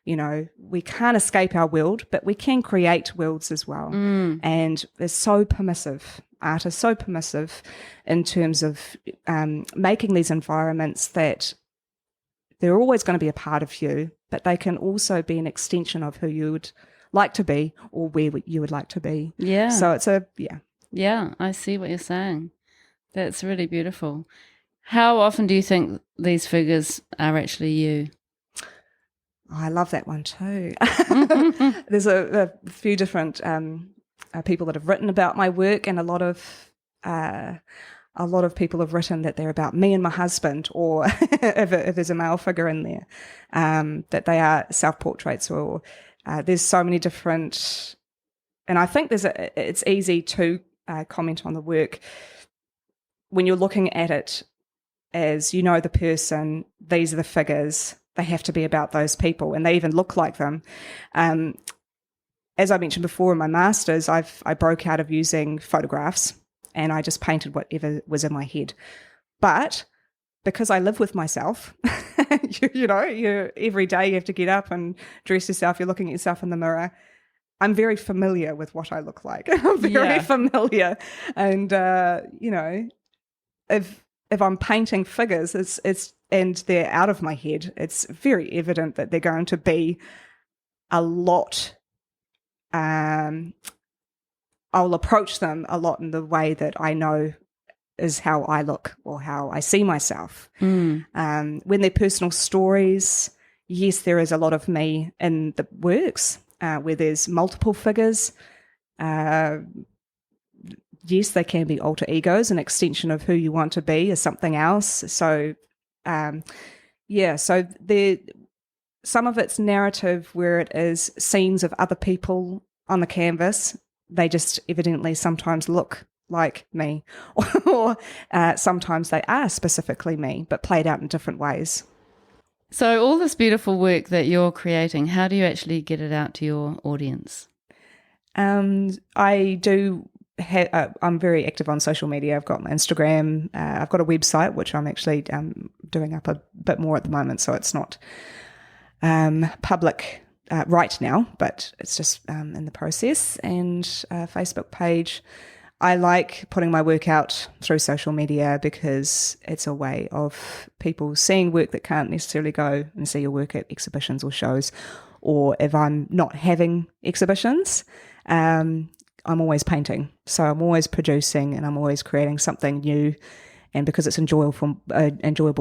We can't escape our world, but we can create worlds as well. And it's so permissive. Art is so permissive in terms of making these environments that they're always going to be a part of you, but they can also be an extension of who you would like to be or where you would like to be.
Yeah.
So it's
Yeah, I see what you're saying. That's really beautiful. How often do you think these figures are actually you?
I love that one too. There's a few different people that have written about my work, and a lot of people have written that they're about me and my husband, or if there's a male figure in there, that they are self-portraits, or there's so many different. And I think it's easy to comment on the work when you're looking at it as the person, these are the figures, they have to be about those people, and they even look like them. As I mentioned before, in my master's, I broke out of using photographs, and I just painted whatever was in my head. But because I live with myself, every day you have to get up and dress yourself, you're looking at yourself in the mirror. I'm very familiar with what I look like. I'm very familiar. And, if I'm painting figures, it's and they're out of my head, it's very evident that they're going to be a lot I'll approach them a lot in the way that I know is how I look or how I see myself. When they're personal stories, yes, there is a lot of me in the works where there's multiple figures. Yes, they can be alter egos, an extension of who you want to be is something else. So, so some of it's narrative where it is scenes of other people on the canvas. They just evidently sometimes look like me, or sometimes they are specifically me, but played out in different ways.
So all this beautiful work that you're creating, how do you actually get it out to your audience?
I do. I'm very active on social media. I've got my Instagram. I've got a website, which I'm actually doing up a bit more at the moment, so it's not public right now, but it's just in the process. And a Facebook page. I like putting my work out through social media because it's a way of people seeing work that can't necessarily go and see your work at exhibitions or shows. Or if I'm not having exhibitions, I'm always painting. So I'm always producing and I'm always creating something new. And because it's enjoyable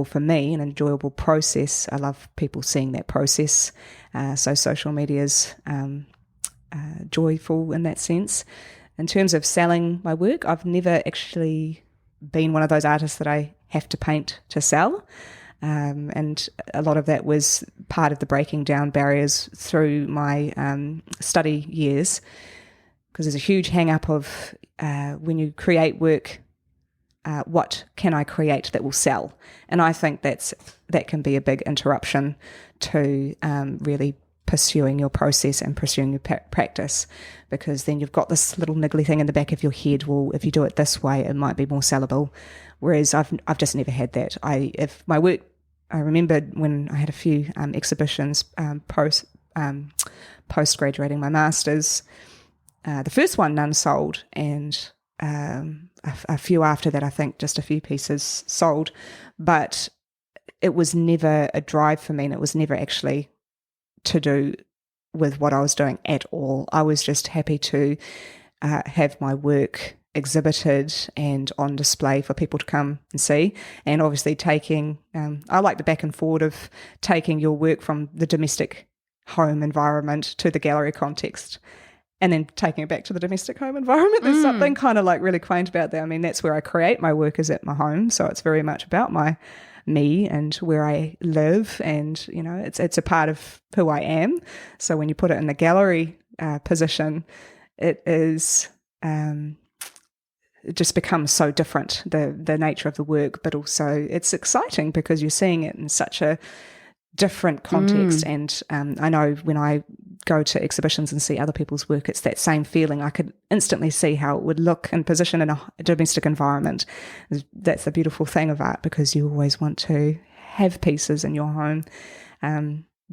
for me, an enjoyable process, I love people seeing that process. So social media is joyful in that sense. In terms of selling my work, I've never actually been one of those artists that I have to paint to sell. And a lot of that was part of the breaking down barriers through my study years, because there's a huge hang-up of when you create work, what can I create that will sell? And I think that can be a big interruption to really pursuing your process and pursuing your practice, because then you've got this little niggly thing in the back of your head, well, if you do it this way, it might be more sellable. Whereas I've just never had that. If my work, I remember when I had a few exhibitions post graduating my master's, the first one, none sold, and a few after that, I think just a few pieces sold, but it was never a drive for me, and it was never actually to do with what I was doing at all. I was just happy to have my work exhibited and on display for people to come and see. And obviously taking, I like the back and forward of taking your work from the domestic home environment to the gallery context and then taking it back to the domestic home environment. There's something kind of like really quaint about that. I mean, that's where I create my work, is at my home. So it's very much about me and where I live, and you know, it's a part of who I am. So when you put it in the gallery position, it is it just becomes so different, the nature of the work, but also it's exciting because you're seeing it in such a different context. And I know when I go to exhibitions and see other people's work, it's that same feeling. I could instantly see how it would look and position in a domestic environment. That's the beautiful thing of art, because you always want to have pieces in your home.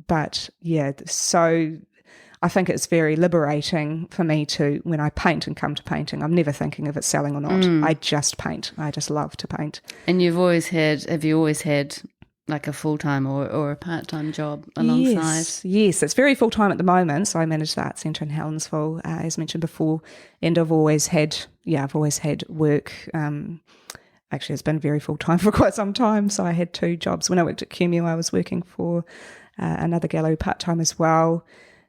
But yeah, so I think it's very liberating for me to, when I paint and come to painting, I'm never thinking if it's selling or not. I just paint. I just love to paint.
And have you always had like a full-time or a part-time job alongside?
Yes, it's very full-time at the moment. So I manage the art centre in Helensville, as mentioned before, and I've always had work. Actually, it's been very full-time for quite some time. So I had 2 jobs. When I worked at QMU, I was working for another gallery part-time as well.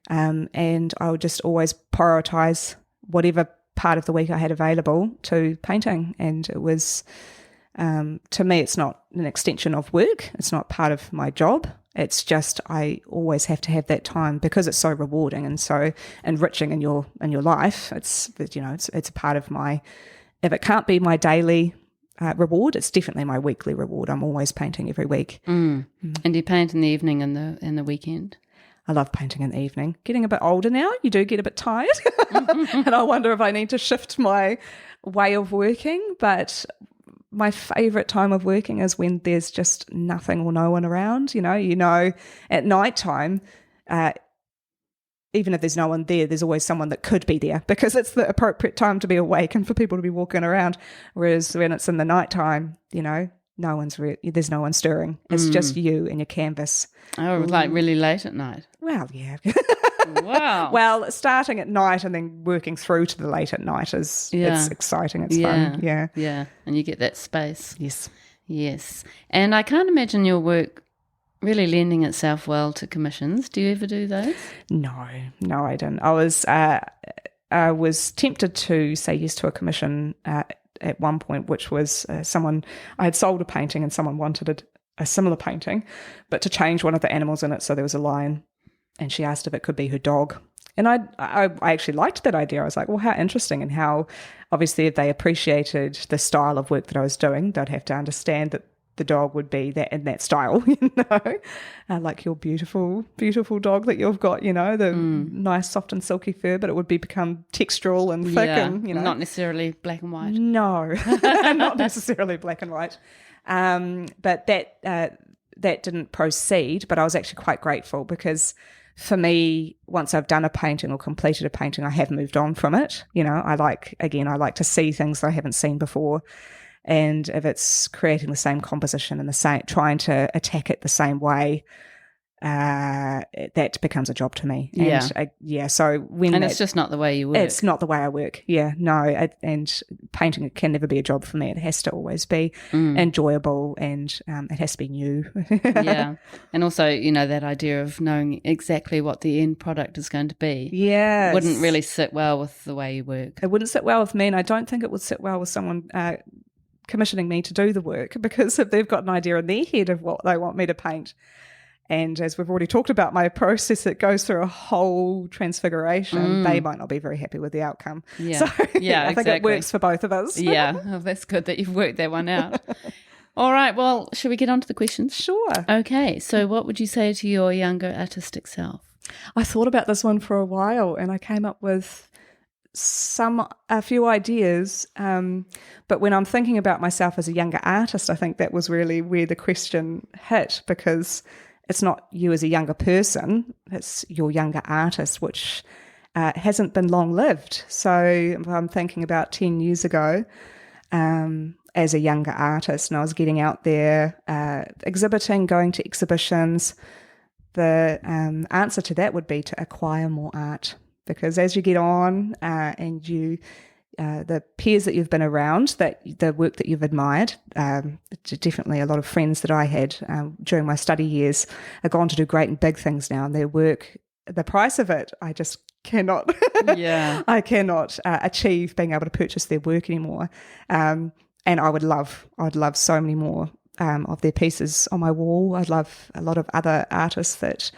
And I would just always prioritise whatever part of the week I had available to painting. And it was, to me, it's not an extension of work. It's not part of my job. It's just I always have to have that time because it's so rewarding and so enriching in your life. It's a part of my. If it can't be my daily reward, it's definitely my weekly reward. I'm always painting every week.
And you paint in the evening and the weekend?
I love painting in the evening. Getting a bit older now, you do get a bit tired. And I wonder if I need to shift my way of working. But my favourite time of working is when there's just nothing or no one around. You know, at night time, even if there's no one there, there's always someone that could be there because it's the appropriate time to be awake and for people to be walking around. Whereas when it's in the night time, you know, there's no one stirring. It's just you and your canvas.
Oh, like really late at night?
Well, yeah.
Wow. Wow.
Well, starting at night and then working through to the late at night it's exciting. It's fun. Yeah.
Yeah. And you get that space.
Yes.
Yes. And I can't imagine your work really lending itself well to commissions. Do you ever do those?
No, I didn't. I was tempted to say yes to a commission at one point, which was I had sold a painting and someone wanted a similar painting, but to change one of the animals in it. So there was a lion, and she asked if it could be her dog. And I actually liked that idea. I was like, well, how interesting, and how obviously if they appreciated the style of work that I was doing, they'd have to understand that the dog would be that in that style, like your beautiful, beautiful dog that you've got, the nice, soft and silky fur, but it would become textural and thick and,
not necessarily black and white.
No, not necessarily black and white. But that didn't proceed, but I was actually quite grateful because for me, once I've done a painting or completed a painting, I have moved on from it. I like to see things that I haven't seen before. And if it's creating the same composition and trying to attack it the same way, that becomes a job to me. And, so
it's just not the way you work.
It's not the way I work. Yeah, no. And painting can never be a job for me. It has to always be enjoyable, and it has to be new.
Yeah, and also that idea of knowing exactly what the end product is going to be.
Yeah,
wouldn't really sit well with the way you work.
It wouldn't sit well with me, and I don't think it would sit well with someone commissioning me to do the work, because if they've got an idea in their head of what they want me to paint, and as we've already talked about my process, it goes through a whole transfiguration, they might not be very happy with the outcome.
Yeah.
So I think it works for both of us.
Yeah, well, that's good that you've worked that one out. All right, well, should we get on to the questions?
Sure.
Okay, so what would you say to your younger artistic self?
I thought about this one for a while, and I came up with a few ideas, but when I'm thinking about myself as a younger artist, I think that was really where the question hit, because it's not you as a younger person, it's your younger artist, which hasn't been long-lived. So I'm thinking about 10 years ago as a younger artist, and I was getting out there, exhibiting, going to exhibitions. The answer to that would be to acquire more art. Because as you get on and you, the peers that you've been around, that the work that you've admired, definitely a lot of friends that I had during my study years are gone to do great and big things now, and their work, the price of it, I just cannot, I cannot achieve being able to purchase their work anymore. And I'd love so many more of their pieces on my wall. I'd love a lot of other artists that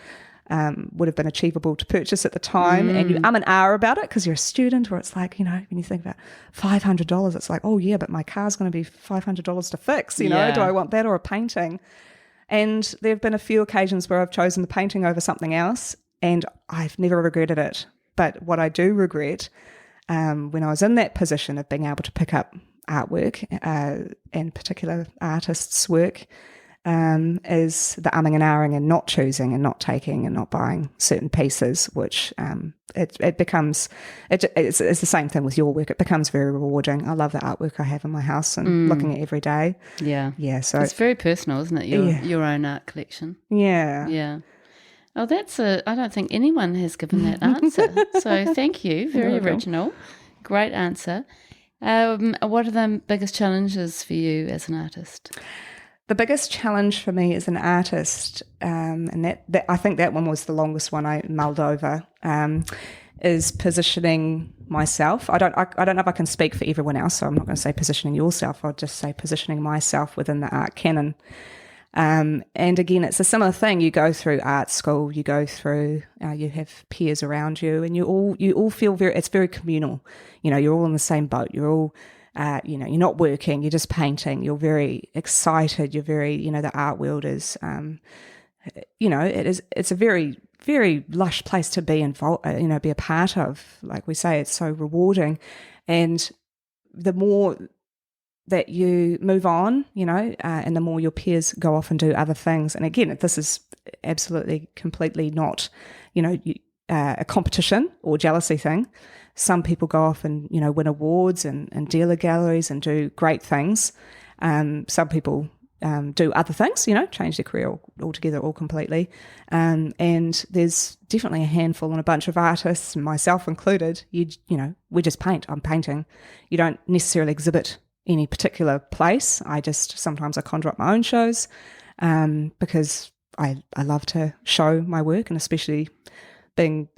would have been achievable to purchase at the time, and you and ah about it because you're a student, or it's like, when you think about $500, it's like, oh yeah, but my car's going to be $500 to fix, do I want that or a painting? And there have been a few occasions where I've chosen the painting over something else, and I've never regretted it. But what I do regret, when I was in that position of being able to pick up artwork and particular artists' work, is the umming and ahhing and not choosing and not taking and not buying certain pieces, which it becomes, it's the same thing with your work. It becomes very rewarding. I love the artwork I have in my house and looking at every day.
Yeah.
Yeah. So
it's very personal, isn't it? Your own art collection.
Yeah.
Yeah. Oh, I don't think anyone has given that answer. So thank you. Very original. Great answer. What are the biggest challenges for you as an artist?
The biggest challenge for me as an artist, and that I think that one was the longest one I mulled over, is positioning myself. I don't know if I can speak for everyone else, so I'm not going to say positioning yourself. I'll just say positioning myself within the art canon. And again, it's a similar thing. You go through art school, you go through, you have peers around you, and you all feel it's very communal. You're all in the same boat. You're all you're not working, you're just painting, you're very excited, you're very, the art world is, it's a very, very lush place to be involved, be a part of. Like we say, it's so rewarding. And the more that you move on, and the more your peers go off and do other things. And again, this is absolutely, completely not, a competition or jealousy thing. Some people go off and, win awards and dealer galleries and do great things. Some people do other things, change their career altogether or completely. And there's definitely a handful and a bunch of artists, myself included, we just paint. I'm painting. You don't necessarily exhibit any particular place. Sometimes I conjure up my own shows because I love to show my work, and especially being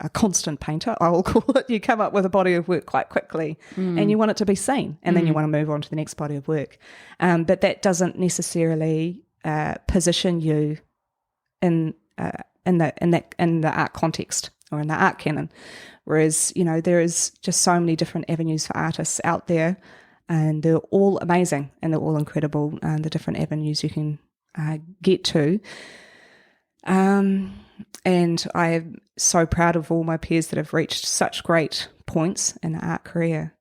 a constant painter, I will call it. You come up with a body of work quite quickly and you want it to be seen, and then you want to move on to the next body of work. But that doesn't necessarily position you in the art context or in the art canon. Whereas, there is just so many different avenues for artists out there, and they're all amazing and they're all incredible, the different avenues you can get to. And I am so proud of all my peers that have reached such great points in the art career.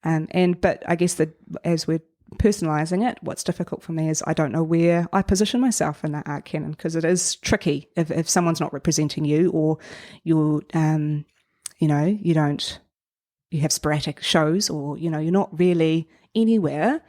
But I guess that as we're personalising it, what's difficult for me is I don't know where I position myself in that art canon, because it is tricky if someone's not representing you, or you're, you have sporadic shows, or, you're not really anywhere.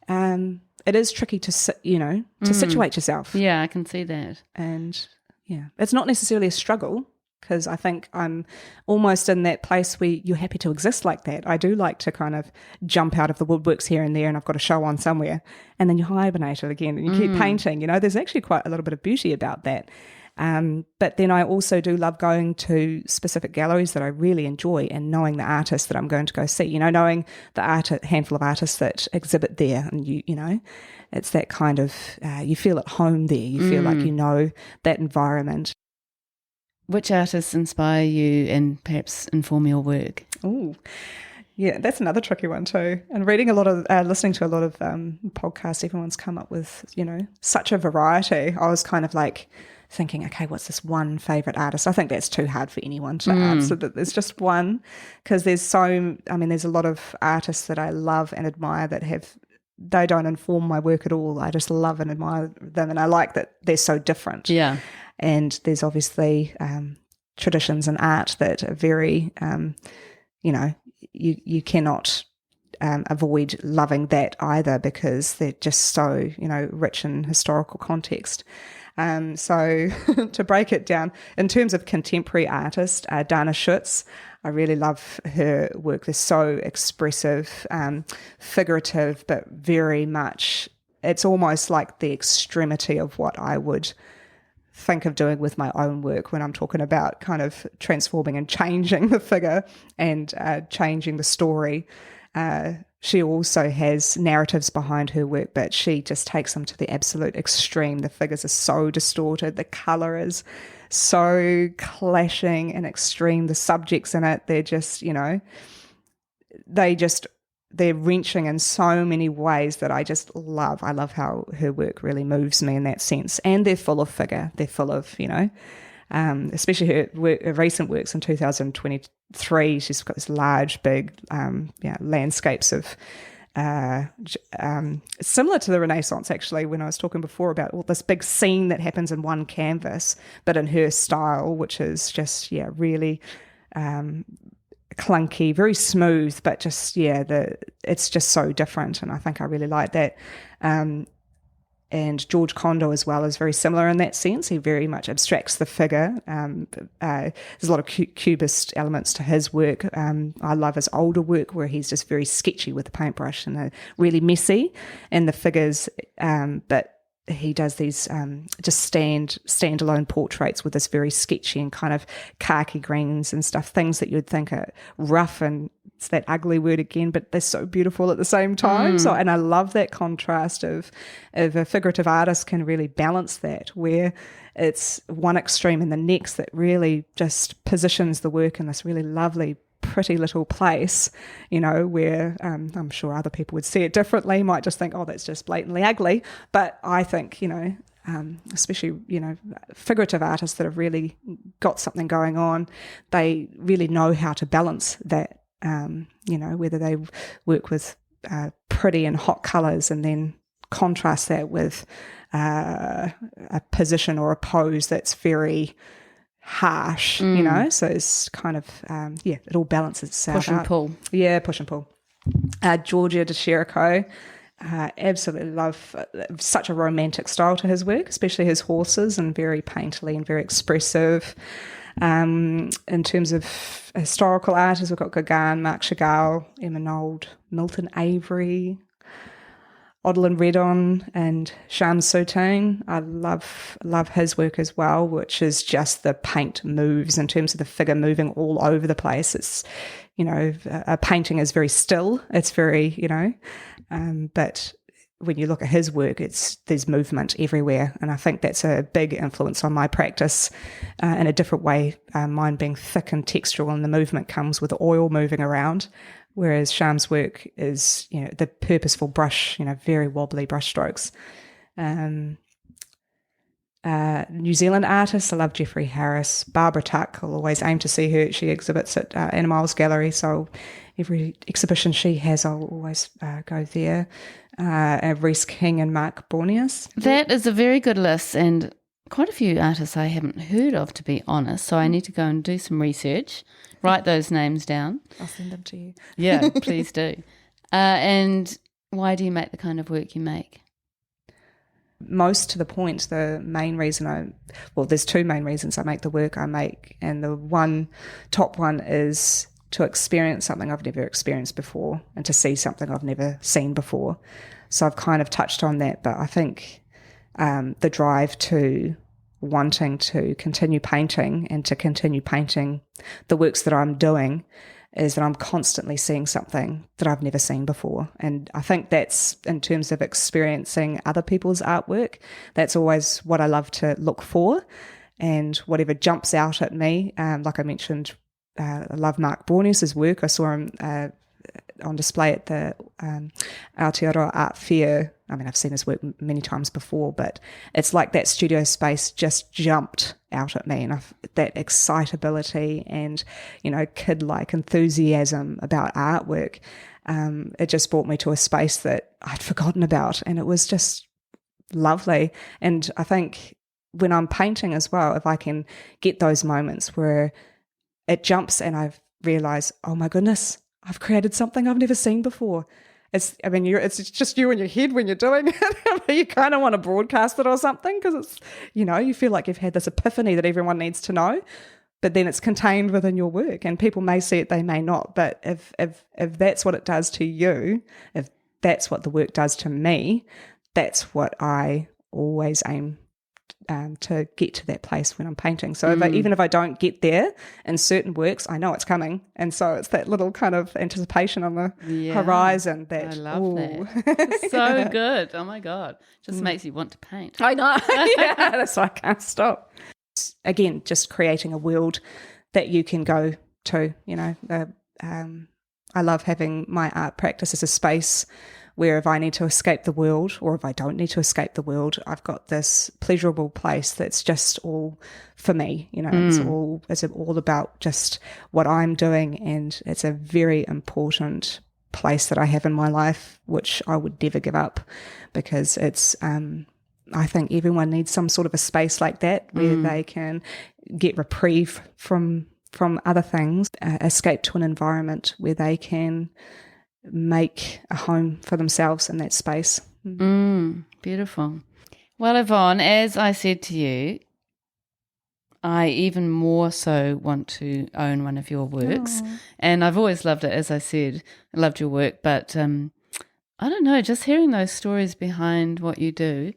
It is tricky to situate yourself.
Yeah, I can see that.
And yeah, it's not necessarily a struggle, because I think I'm almost in that place where you're happy to exist like that. I do like to kind of jump out of the woodworks here and there, and I've got a show on somewhere, and then you hibernate it again and you keep painting. There's actually quite a little bit of beauty about that. But then I also do love going to specific galleries that I really enjoy, and knowing the artists that I'm going to go see, knowing the handful of artists that exhibit there, and it's that kind of, you feel at home there, you feel like that environment.
Which artists inspire you and perhaps inform your work?
Oh, yeah, that's another tricky one too. And reading a lot of, listening to a lot of podcasts, everyone's come up with, such a variety. I was kind of like thinking, okay, what's this one favourite artist? I think that's too hard for anyone to answer, that there's just one, because there's a lot of artists that I love and admire that they don't inform my work at all. I just love and admire them, and I like that they're so different.
Yeah.
And there's obviously traditions in art that are very, you cannot avoid loving that either, because they're just so, rich in historical context. So to break it down, in terms of contemporary artist, Dana Schutz, I really love her work. They're so expressive, figurative, but very much, it's almost like the extremity of what I would think of doing with my own work when I'm talking about kind of transforming and changing the figure and changing the story. She also has narratives behind her work, but she just takes them to the absolute extreme. The figures are so distorted. The colour is so clashing and extreme. The subjects in it, they're just, they're wrenching in so many ways that I just love. I love how her work really moves me in that sense. And they're full of figure. They're full of, especially her recent works in 2023. She's got this large, big landscapes of similar to the Renaissance, actually, when I was talking before about all this big scene that happens in one canvas, but in her style, which is just, really clunky, very smooth, but just, it's just so different. And I think I really like that. And George Condo as well is very similar in that sense. He very much abstracts the figure. There's a lot of cubist elements to his work. I love his older work where he's just very sketchy with the paintbrush and really messy in the figures, but he does these just standalone portraits with this very sketchy and kind of khaki greens and stuff, things that you'd think are rough, and it's that ugly word again, but they're so beautiful at the same time. So, and I love that contrast of a figurative artist can really balance that, where it's one extreme and the next that really just positions the work in this really lovely, pretty little place, where I'm sure other people would see it differently, might just think, oh, that's just blatantly ugly. But I think, especially, figurative artists that have really got something going on, they really know how to balance that, whether they work with pretty and hot colours and then contrast that with a position or a pose that's very harsh, so it's kind of, it all balances itself
Push and
out.
pull.
Yeah, push and pull. Georgia de Chirico, Absolutely love such a romantic style to his work, especially his horses, and very painterly and very expressive. In terms of historical artists, we've got Gauguin, Marc Chagall, Emma Nold, Milton Avery, Odilon Redon, and Shams Soutine. I love his work as well, which is just the paint moves in terms of the figure moving all over the place. It's, a painting is very still. It's very, but when you look at his work, there's movement everywhere. And I think that's a big influence on my practice in a different way, mine being thick and textural, and the movement comes with oil moving around. Whereas Sham's work is, the purposeful brush, very wobbly brush strokes. New Zealand artists, I love Jeffrey Harris. Barbara Tuck, I'll always aim to see her. She exhibits at Anna Miles Gallery, so every exhibition she has, I'll always go there. Reese King and Mark Bornius.
That is a very good list, and quite a few artists I haven't heard of, to be honest, so I need to go and do some research, write those names down.
I'll send them to you.
Yeah, please do. And why do you make the kind of work you make?
Most to the point, the main reason there's two main reasons I make the work I make, and the top one is to experience something I've never experienced before, and to see something I've never seen before. So I've kind of touched on that, but I think the drive to wanting to continue painting and to continue painting the works that I'm doing is that I'm constantly seeing something that I've never seen before. And I think that's, in terms of experiencing other people's artwork, that's always what I love to look for. And whatever jumps out at me, like I mentioned, I love Mark Bornius' work. I saw him on display at the Aotearoa Art Fair. I mean, I've seen his work many times before, but it's like that studio space just jumped out at me, and that excitability and, kid-like enthusiasm about artwork, it just brought me to a space that I'd forgotten about, and it was just lovely. And I think when I'm painting as well, if I can get those moments where it jumps and I realise, oh my goodness, I've created something I've never seen before. It's just you in your head when you're doing it. You kind of want to broadcast it or something, because it's, you feel like you've had this epiphany that everyone needs to know, but then it's contained within your work, and people may see it, they may not. But if that's what it does to you, if that's what the work does to me, that's what I always aim to get to that place when I'm painting. So even if I don't get there in certain works, I know it's coming. And so it's that little kind of anticipation on the horizon. That,
I love that. It's so good. Oh my God. Just makes you want to paint.
I know. Yeah, that's why I can't stop. Again, just creating a world that you can go to, I love having my art practice as a space where if I need to escape the world, or if I don't need to escape the world, I've got this pleasurable place that's just all for me. It's all about just what I'm doing, and it's a very important place that I have in my life, which I would never give up, because it's I think everyone needs some sort of a space like that where they can get reprieve from other things, escape to an environment where they can make a home for themselves in that space.
Beautiful. Well, Yvonne, as I said to you, I even more so want to own one of your works. And I've always loved it, as I said. I loved your work, but I don't know, just hearing those stories behind what you do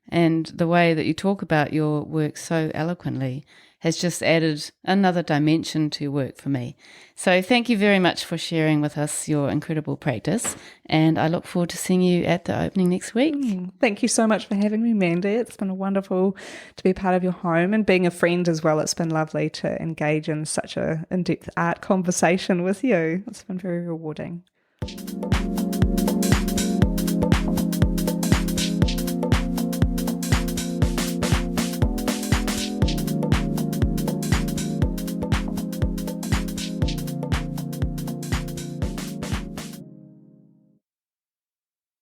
and the way that you talk about your work so eloquently has just added another dimension to your work for me. So thank you very much for sharing with us your incredible practice, and I look forward to seeing you at the opening next week.
Thank you so much for having me, Mandy. It's been wonderful to be a part of your home, and being a friend as well. It's been lovely to engage in such a in-depth art conversation with you. It's been very rewarding.